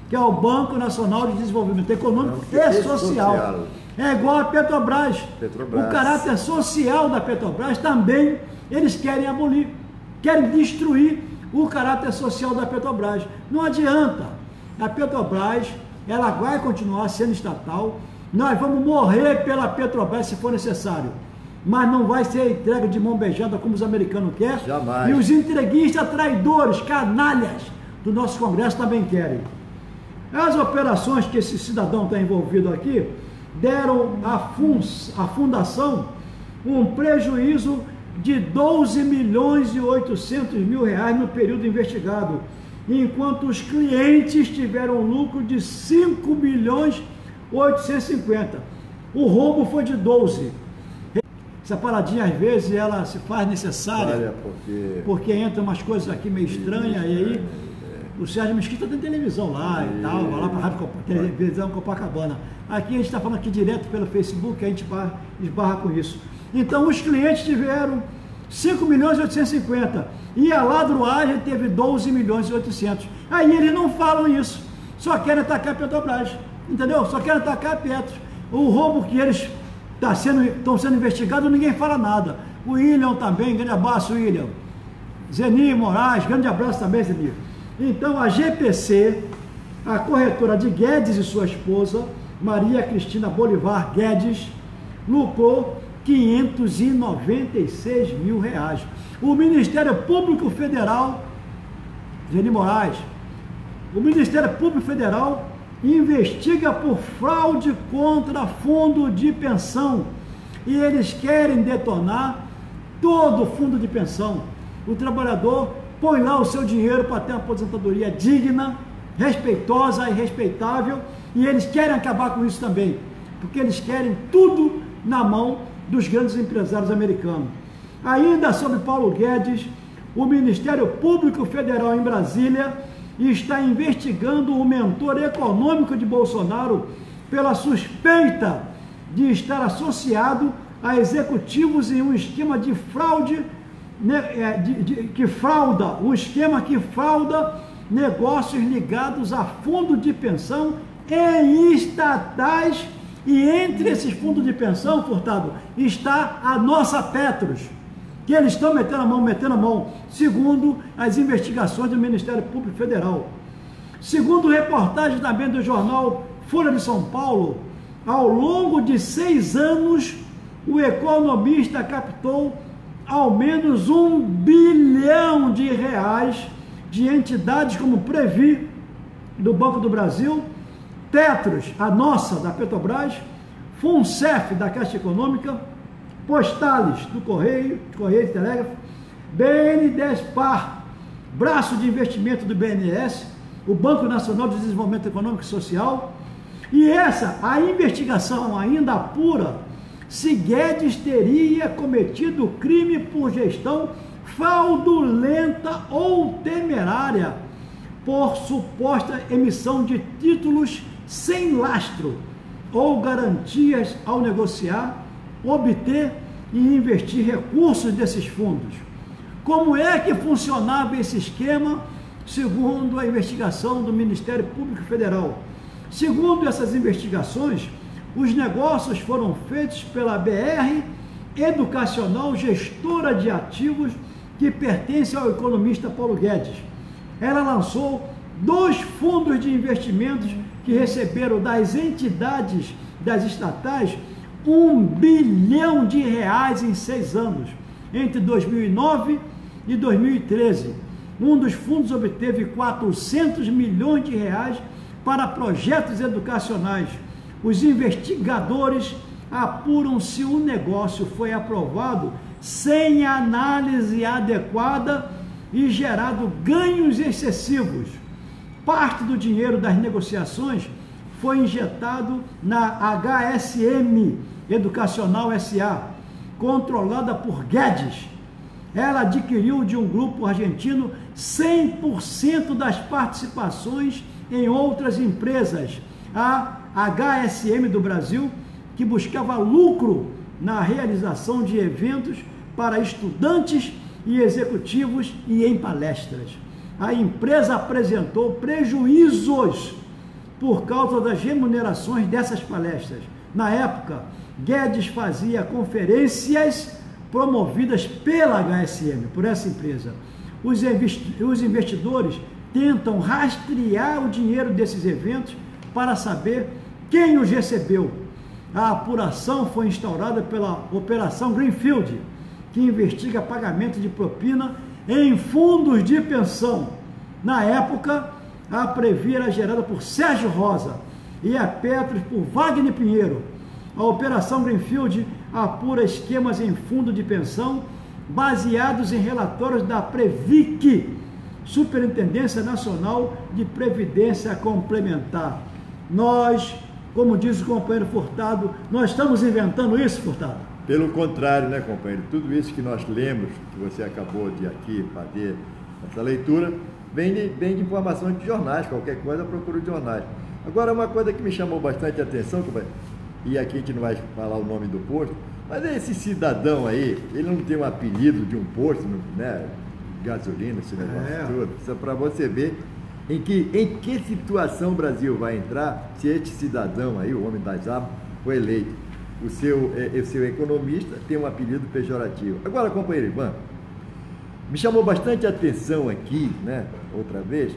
que é o Banco Nacional de Desenvolvimento Econômico e Social. É igual a Petrobras. O caráter social da Petrobras também eles querem abolir, querem destruir o caráter social da Petrobras. Não adianta. A Petrobras, ela vai continuar sendo estatal. Nós vamos morrer pela Petrobras se for necessário, mas não vai ser entrega de mão beijada como os americanos querem. Jamais. E os entreguistas, traidores, canalhas do nosso Congresso também querem. As operações que esse cidadão está envolvido aqui deram à fundação um prejuízo de 12 milhões e 800 mil reais no período investigado, enquanto os clientes tiveram lucro de 5 milhões 850. O roubo foi de 12. Essa paradinha às vezes ela se faz necessária, porque entra umas coisas aqui meio estranhas, e aí o Sérgio Mesquita tem televisão lá e tal, vai lá para a Rádio Televisão Copacabana. Aqui a gente está falando aqui direto pelo Facebook, a gente esbarra com isso. Então os clientes tiveram 5 milhões e 850 e a ladruagem teve 12 milhões e 800. Aí eles não falam isso, só querem atacar a Petrobras, entendeu? Só querem atacar a Petro. O roubo que eles estão sendo investigados, ninguém fala nada. O William também, grande abraço, William. Zeni Moraes, grande abraço também, Zeni. Então a GPC, a corretora de Guedes e sua esposa, Maria Cristina Bolivar Guedes, lucrou 596 mil reais. O Ministério Público Federal, Zeni Moraes, o Ministério Público Federal investiga por fraude contra fundo de pensão e eles querem detonar todo o fundo de pensão. O trabalhador põe lá o seu dinheiro para ter uma aposentadoria digna, respeitosa e respeitável, e eles querem acabar com isso também, porque eles querem tudo na mão dos grandes empresários americanos. Ainda sobre Paulo Guedes, o Ministério Público Federal em Brasília está investigando o mentor econômico de Bolsonaro pela suspeita de estar associado a executivos em um esquema de fraude, um esquema que frauda negócios ligados a fundo de pensão em estatais, e entre esses fundos de pensão, Furtado, está a nossa Petros, que eles estão metendo a mão, segundo as investigações do Ministério Público Federal. Segundo reportagem também do jornal Folha de São Paulo, ao longo de 6 anos, o economista captou ao menos R$1 bilhão de entidades como Previ, do Banco do Brasil, Petros, a nossa, da Petrobras, Funcef, da Caixa Econômica, Postales, do Correio e Telégrafo, BNDESPAR, braço de investimento do BNDES, o Banco Nacional de Desenvolvimento Econômico e Social, e a investigação ainda apura se Guedes teria cometido crime por gestão fraudulenta ou temerária por suposta emissão de títulos sem lastro ou garantias ao negociar, obter e investir recursos desses fundos. Como é que funcionava esse esquema, segundo a investigação do Ministério Público Federal? Segundo essas investigações, os negócios foram feitos pela BR Educacional, gestora de ativos que pertence ao economista Paulo Guedes. Ela lançou 2 fundos de investimentos que receberam das entidades, das estatais, R$1 bilhão em 6 anos, entre 2009 e 2013. Um dos fundos obteve R$400 milhões para projetos educacionais. Os investigadores apuram se o negócio foi aprovado sem análise adequada e gerado ganhos excessivos. Parte do dinheiro das negociações foi injetado na HSM Educacional SA, controlada por Guedes. Ela adquiriu de um grupo argentino 100% das participações em outras empresas. A HSM do Brasil, que buscava lucro na realização de eventos para estudantes e executivos e em palestras. A empresa apresentou prejuízos por causa das remunerações dessas palestras. Na época, Guedes fazia conferências promovidas pela HSM, por essa empresa. Os investidores tentam rastrear o dinheiro desses eventos para saber quem os recebeu. A apuração foi instaurada pela Operação Greenfield, que investiga pagamento de propina em fundos de pensão. Na época, a Previ era gerada por Sérgio Rosa e a Petros por Wagner Pinheiro. A Operação Greenfield apura esquemas em fundo de pensão baseados em relatórios da Previc, Superintendência Nacional de Previdência Complementar. Nós, como diz o companheiro Furtado, nós estamos inventando isso, Furtado? Pelo contrário, né, companheiro? Tudo isso que nós lemos, que você acabou de aqui fazer essa leitura, vem de informações de jornais. Qualquer coisa, procura de jornais. Agora, uma coisa que me chamou bastante atenção, companheiro, e aqui a gente não vai falar o nome do posto, mas esse cidadão aí, ele não tem um apelido de um posto, né? Gasolina, esse negócio todo. Só para você ver em que situação o Brasil vai entrar se este cidadão aí, o homem das armas, foi eleito. O seu economista tem um apelido pejorativo. Agora, companheiro Ivan, me chamou bastante atenção aqui, né, outra vez,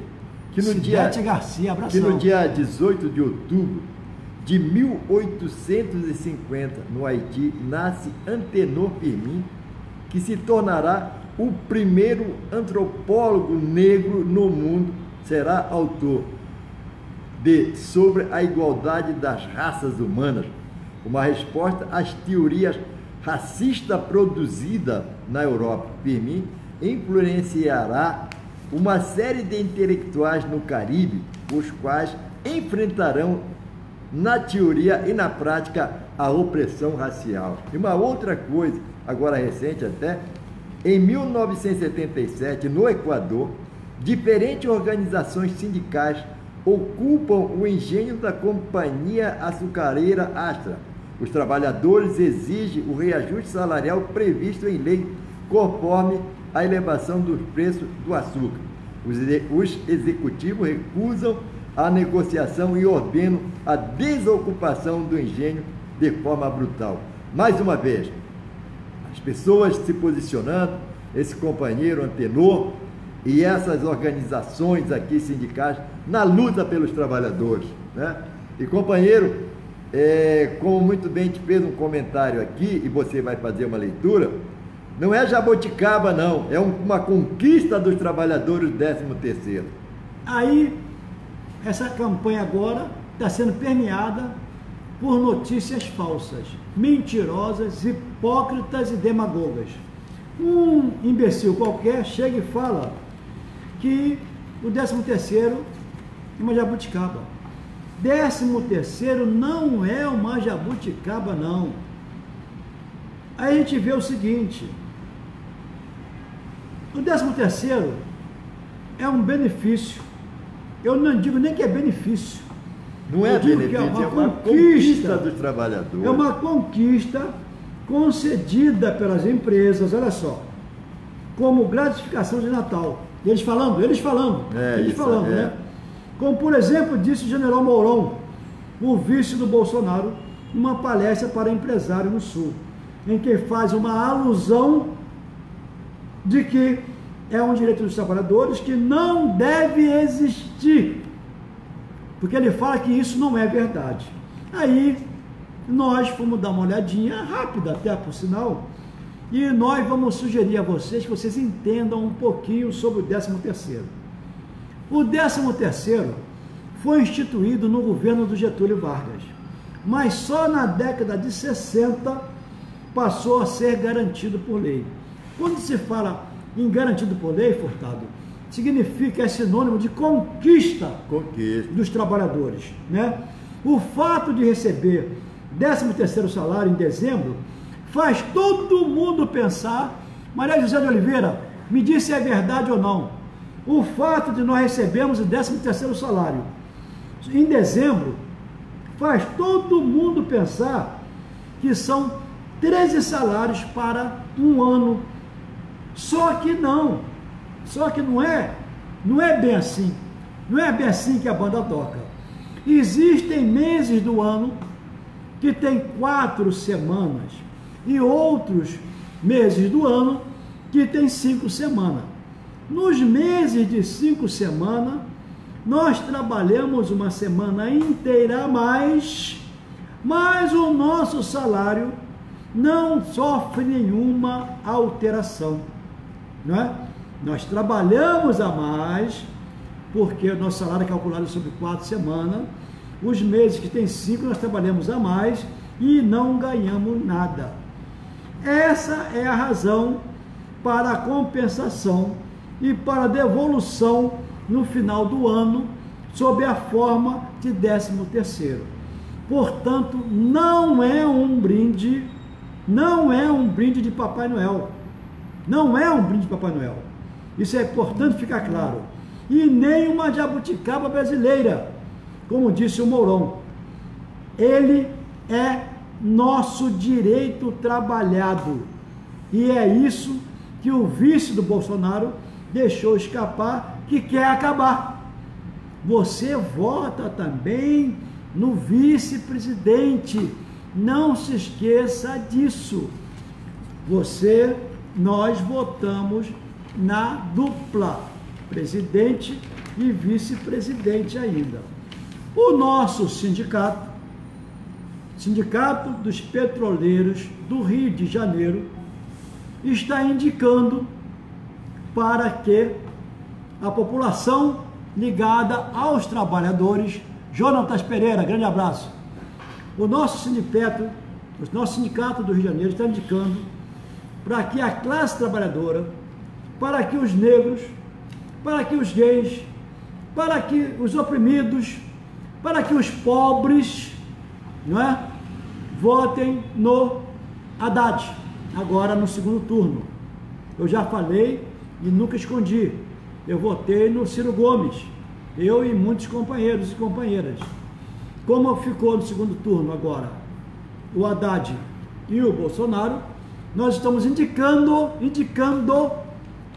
que no Garcia, que no dia 18 de outubro de 1850, no Haiti, nasce Antenor Firmin, que se tornará o primeiro antropólogo negro no mundo. Será autor de Sobre a Igualdade das Raças Humanas, uma resposta às teorias racistas produzidas na Europa. Firmin influenciará uma série de intelectuais no Caribe, os quais enfrentarão na teoria e na prática a opressão racial. E uma outra coisa, agora recente até, em 1977, no Equador, diferentes organizações sindicais ocupam o engenho da companhia açucareira Astra. Os trabalhadores exigem o reajuste salarial previsto em lei, conforme a elevação dos preços do açúcar. Os executivos recusam a negociação e ordenam a desocupação do engenho de forma brutal. Mais uma vez, as pessoas se posicionando, esse companheiro Antenor e essas organizações aqui sindicais na luta pelos trabalhadores, né? E companheiro, como muito bem te fez um comentário aqui, e você vai fazer uma leitura, não é jabuticaba não, é uma conquista dos trabalhadores do 13º. Aí, essa campanha agora está sendo permeada por notícias falsas, mentirosas, hipócritas e demagogas. Um imbecil qualquer chega e fala que o 13º é uma jabuticaba. 13º não é uma jabuticaba, não. Aí a gente vê o seguinte: o 13º é um benefício. Eu não digo nem que é benefício. Não é benefício, é uma conquista dos trabalhadores. É uma conquista concedida pelas empresas, olha só, como gratificação de Natal. Eles falando, né? Como, por exemplo, disse o general Mourão, o vice do Bolsonaro, numa palestra para empresário no Sul, em que faz uma alusão de que é um direito dos trabalhadores que não deve existir, porque ele fala que isso não é verdade. Aí nós fomos dar uma olhadinha rápida, até por sinal, e nós vamos sugerir a vocês que vocês entendam um pouquinho sobre o 13º. O 13º foi instituído no governo do Getúlio Vargas, mas só na década de 60 passou a ser garantido por lei. Quando se fala em garantido por lei, Furtado, significa, é sinônimo de conquista dos trabalhadores, né? O fato de receber 13º salário em dezembro faz todo mundo pensar. Maria José de Oliveira, me diz se é verdade ou não. O fato de nós recebermos o 13º salário em dezembro faz todo mundo pensar que são 13 salários para um ano. Só que não é bem assim. Não é bem assim que a banda toca. Existem meses do ano que tem 4 semanas e outros meses do ano que tem 5 semanas. Nos meses de 5 semanas, nós trabalhamos uma semana inteira a mais, mas o nosso salário não sofre nenhuma alteração, não é? Nós trabalhamos a mais, porque o nosso salário é calculado sobre 4 semanas, os meses que tem 5 nós trabalhamos a mais e não ganhamos nada. Essa é a razão para a compensação e para a devolução no final do ano, sob a forma de 13º. Portanto, não é um brinde de Papai Noel. Não é um brinde de Papai Noel. Isso é importante ficar claro. E nem uma jabuticaba brasileira, como disse o Mourão. Ele é nosso direito trabalhado. E é isso que o vice do Bolsonaro deixou escapar, que quer acabar. Você vota também no vice-presidente. Não se esqueça disso. Nós votamos na dupla, presidente e vice-presidente ainda. O nosso sindicato dos Petroleiros do Rio de Janeiro, está indicando para que a população ligada aos trabalhadores, Jonatas Pereira, grande abraço. O nosso sindicato do Rio de Janeiro está indicando para que a classe trabalhadora, para que os negros, para que os gays, para que os oprimidos, para que os pobres, não é, votem no Haddad, agora no segundo turno. Eu já falei e nunca escondi, eu votei no Ciro Gomes, eu e muitos companheiros e companheiras. Como ficou no segundo turno agora o Haddad e o Bolsonaro, nós estamos indicando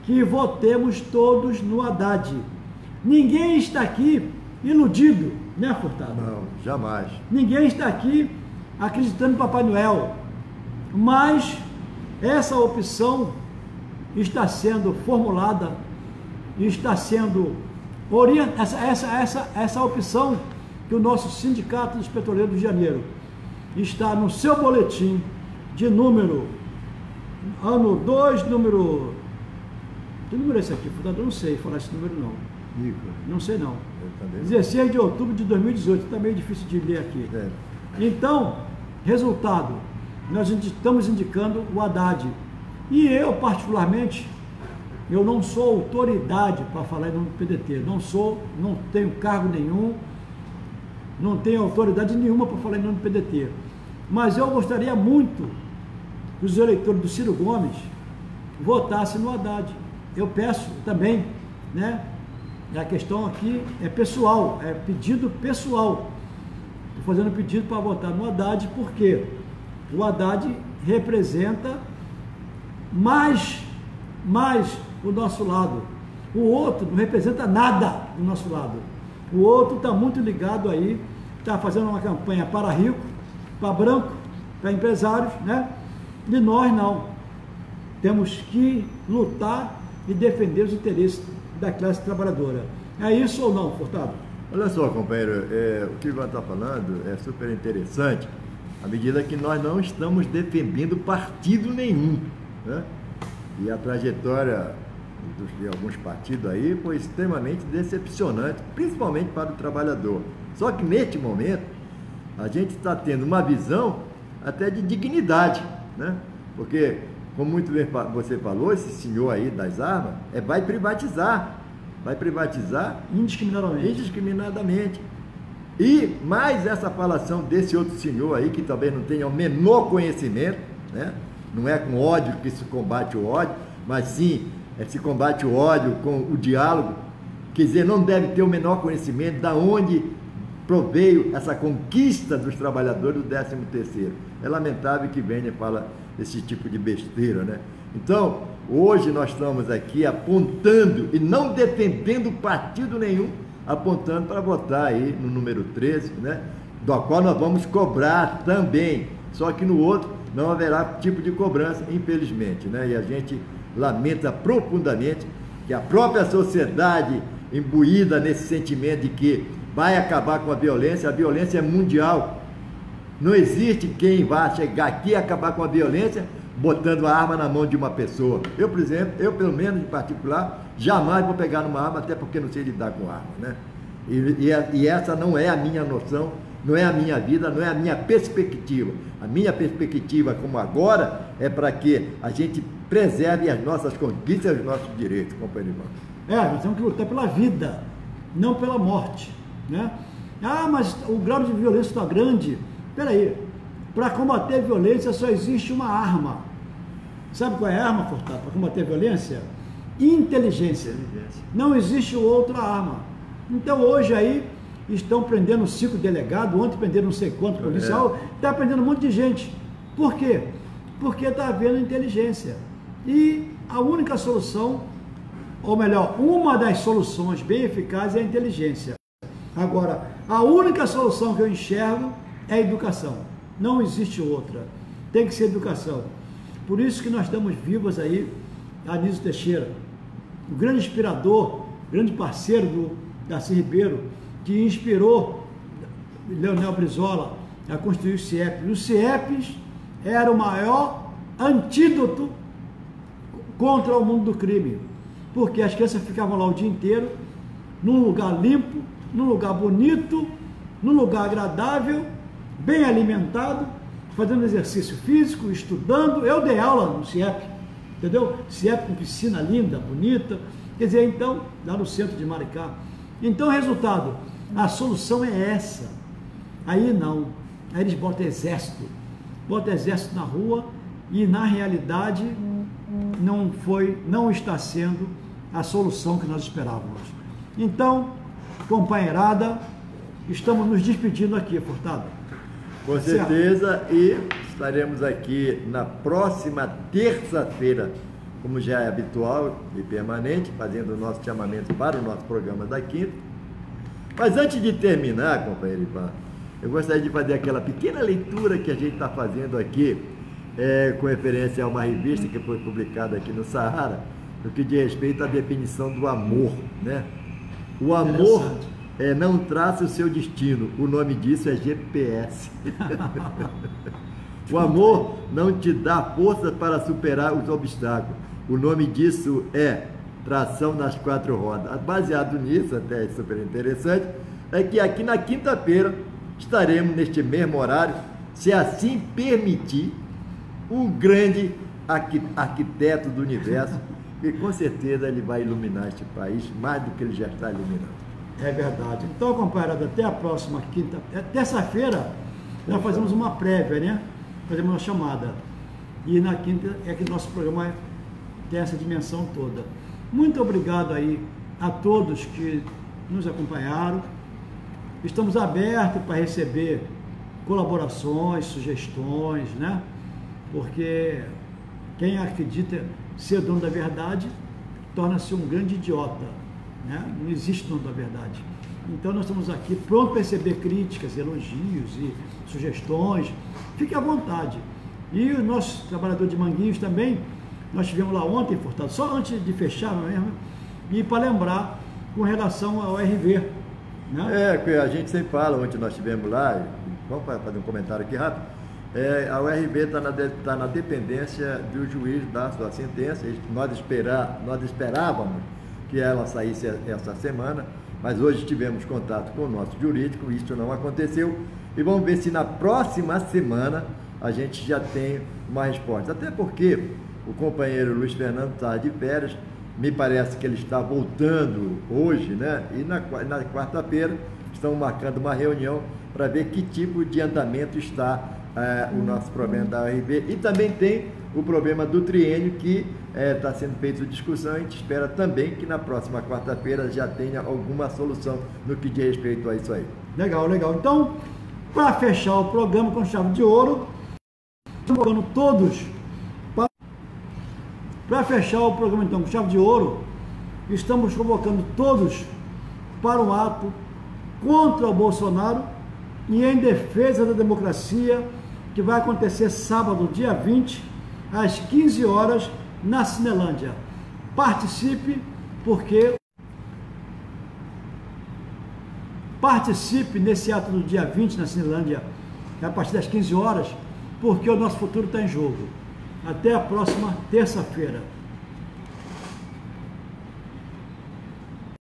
que votemos todos no Haddad. Ninguém está aqui iludido, né, Furtado? Não, jamais. Ninguém está aqui acreditando em Papai Noel, mas essa opção está sendo formulada, está sendo orientada, essa opção que o nosso Sindicato dos Petroleiros do Rio de Janeiro está no seu boletim de número, ano 2, número... Que número é esse aqui? Eu não sei falar esse número não. Nico. Não sei não. Eu também não. 16 de outubro de 2018, está meio difícil de ler aqui. É. Então, resultado, nós estamos indicando o Haddad. E eu, particularmente, eu não sou autoridade para falar em nome do PDT. Não tenho cargo nenhum, não tenho autoridade nenhuma para falar em nome do PDT. Mas eu gostaria muito que os eleitores do Ciro Gomes votassem no Haddad. Eu peço também, né? A questão aqui é pessoal, é pedido pessoal. Estou fazendo pedido para votar no Haddad, porque o Haddad representa mais o nosso lado. O outro não representa nada do nosso lado. O outro está muito ligado aí, está fazendo uma campanha para rico, para branco, para empresários, né? E nós não. Temos que lutar e defender os interesses da classe trabalhadora. É isso ou não, Furtado? Olha só, companheiro, o que o Ivan está falando é super interessante, à medida que nós não estamos defendendo partido nenhum, né? E a trajetória de alguns partidos aí foi extremamente decepcionante, principalmente para o trabalhador. Só que neste momento, a gente está tendo uma visão até de dignidade, né? Porque, como muito bem você falou, esse senhor aí das armas, vai privatizar indiscriminadamente. E mais essa falação desse outro senhor aí, que também não tem o menor conhecimento, né? Não é com ódio que se combate o ódio, mas sim se combate o ódio com o diálogo. Quer dizer, não deve ter o menor conhecimento de onde proveio essa conquista dos trabalhadores do 13º. É lamentável que venha e fala esse tipo de besteira, né? Então, hoje nós estamos aqui apontando e não defendendo partido nenhum, apontando para votar aí no número 13, né? Do qual nós vamos cobrar também, só que no outro não haverá tipo de cobrança, infelizmente, né? E a gente lamenta profundamente que a própria sociedade, imbuída nesse sentimento de que vai acabar com a violência é mundial. Não existe quem vá chegar aqui e acabar com a violência botando a arma na mão de uma pessoa. Eu, por exemplo, pelo menos em particular, jamais vou pegar numa arma, até porque não sei lidar com arma, né? E essa não é a minha noção, não é a minha vida, não é a minha perspectiva. A minha perspectiva, como agora, é para que a gente preserve as nossas conquistas e os nossos direitos, companheiro Ivan. Nós temos que lutar pela vida, não pela morte, né? Ah, mas o grau de violência está grande. Peraí, para combater a violência só existe uma arma. Sabe qual é a arma, Furtado, para combater a violência? Inteligência. Não existe outra arma. Então hoje aí estão prendendo 5 delegados, ontem prenderam não sei quanto policial, está prendendo um monte de gente. Por quê? Porque está havendo inteligência. E a única solução, ou melhor, uma das soluções bem eficazes é a inteligência. Agora, a única solução que eu enxergo é a educação. Não existe outra. Tem que ser educação. Por isso que nós estamos vivos aí, Anísio Teixeira, o grande inspirador, grande parceiro do Darcy Ribeiro, que inspirou Leonel Brizola a construir o CIEP. Os CIEPs eram o maior antídoto contra o mundo do crime, porque as crianças ficavam lá o dia inteiro, num lugar limpo, num lugar bonito, num lugar agradável, bem alimentado, fazendo exercício físico, estudando. Eu dei aula no CIEP, entendeu? CIEP com piscina linda, bonita, quer dizer, então, lá no centro de Maricá. Então, resultado, a solução é essa. Aí não, aí eles botam exército na rua e na realidade não está sendo a solução que nós esperávamos. Então, companheirada, estamos nos despedindo aqui, Furtado. Com certeza, e estaremos aqui na próxima terça-feira, como já é habitual e permanente, fazendo o nosso chamamento para o nosso programa da quinta. Mas antes de terminar, companheiro Ivan, eu gostaria de fazer aquela pequena leitura que a gente está fazendo aqui, com referência a uma revista que foi publicada aqui no Saara, no que diz respeito à definição do amor, né? O amor não traça o seu destino, o nome disso é GPS. O amor não te dá força para superar os obstáculos, o nome disso é tração nas 4 rodas. Baseado nisso, até é super interessante, é que aqui na quinta-feira estaremos neste mesmo horário, se assim permitir, o grande arquiteto do universo, e com certeza ele vai iluminar este país mais do que ele já está iluminando. É verdade. Então, companheirada, até a próxima quinta. Terça-feira, nós fazemos uma prévia, né? Fazemos uma chamada. E na quinta é que nosso programa tem essa dimensão toda. Muito obrigado aí a todos que nos acompanharam. Estamos abertos para receber colaborações, sugestões, né? Porque quem acredita ser dono da verdade torna-se um grande idiota, né? Não existe dono da verdade. Então nós estamos aqui prontos para receber críticas, elogios e sugestões. Fique à vontade. E os nossos trabalhadores de Manguinhos também, nós estivemos lá ontem, Furtado, só antes de fechar mesmo, e para lembrar com relação ao RV. Né? Que a gente sempre fala, ontem nós estivemos lá, vamos fazer um comentário aqui rápido, a URV está na dependência do juiz da sua sentença. Nós esperávamos que ela saísse essa semana, mas hoje tivemos contato com o nosso jurídico, isso não aconteceu, e vamos ver se na próxima semana a gente já tem uma resposta. Até porque o companheiro Luiz Fernando está de férias, me parece que ele está voltando hoje, né? E na quarta-feira estão marcando uma reunião para ver que tipo de andamento está o nosso problema da URV. E também tem o problema do triênio que está sendo feita discussão. A gente espera também que na próxima quarta-feira já tenha alguma solução no que diz respeito a isso aí. Legal, legal. Então, para fechar o programa com chave de ouro, estamos colocando todos... Para fechar o programa, então, com chave de ouro, estamos convocando todos para um ato contra o Bolsonaro e em defesa da democracia, que vai acontecer sábado, dia 20, às 15 horas, na Cinelândia. Participe, participe nesse ato do dia 20, na Cinelândia, a partir das 15 horas, porque o nosso futuro está em jogo. Até a próxima terça-feira.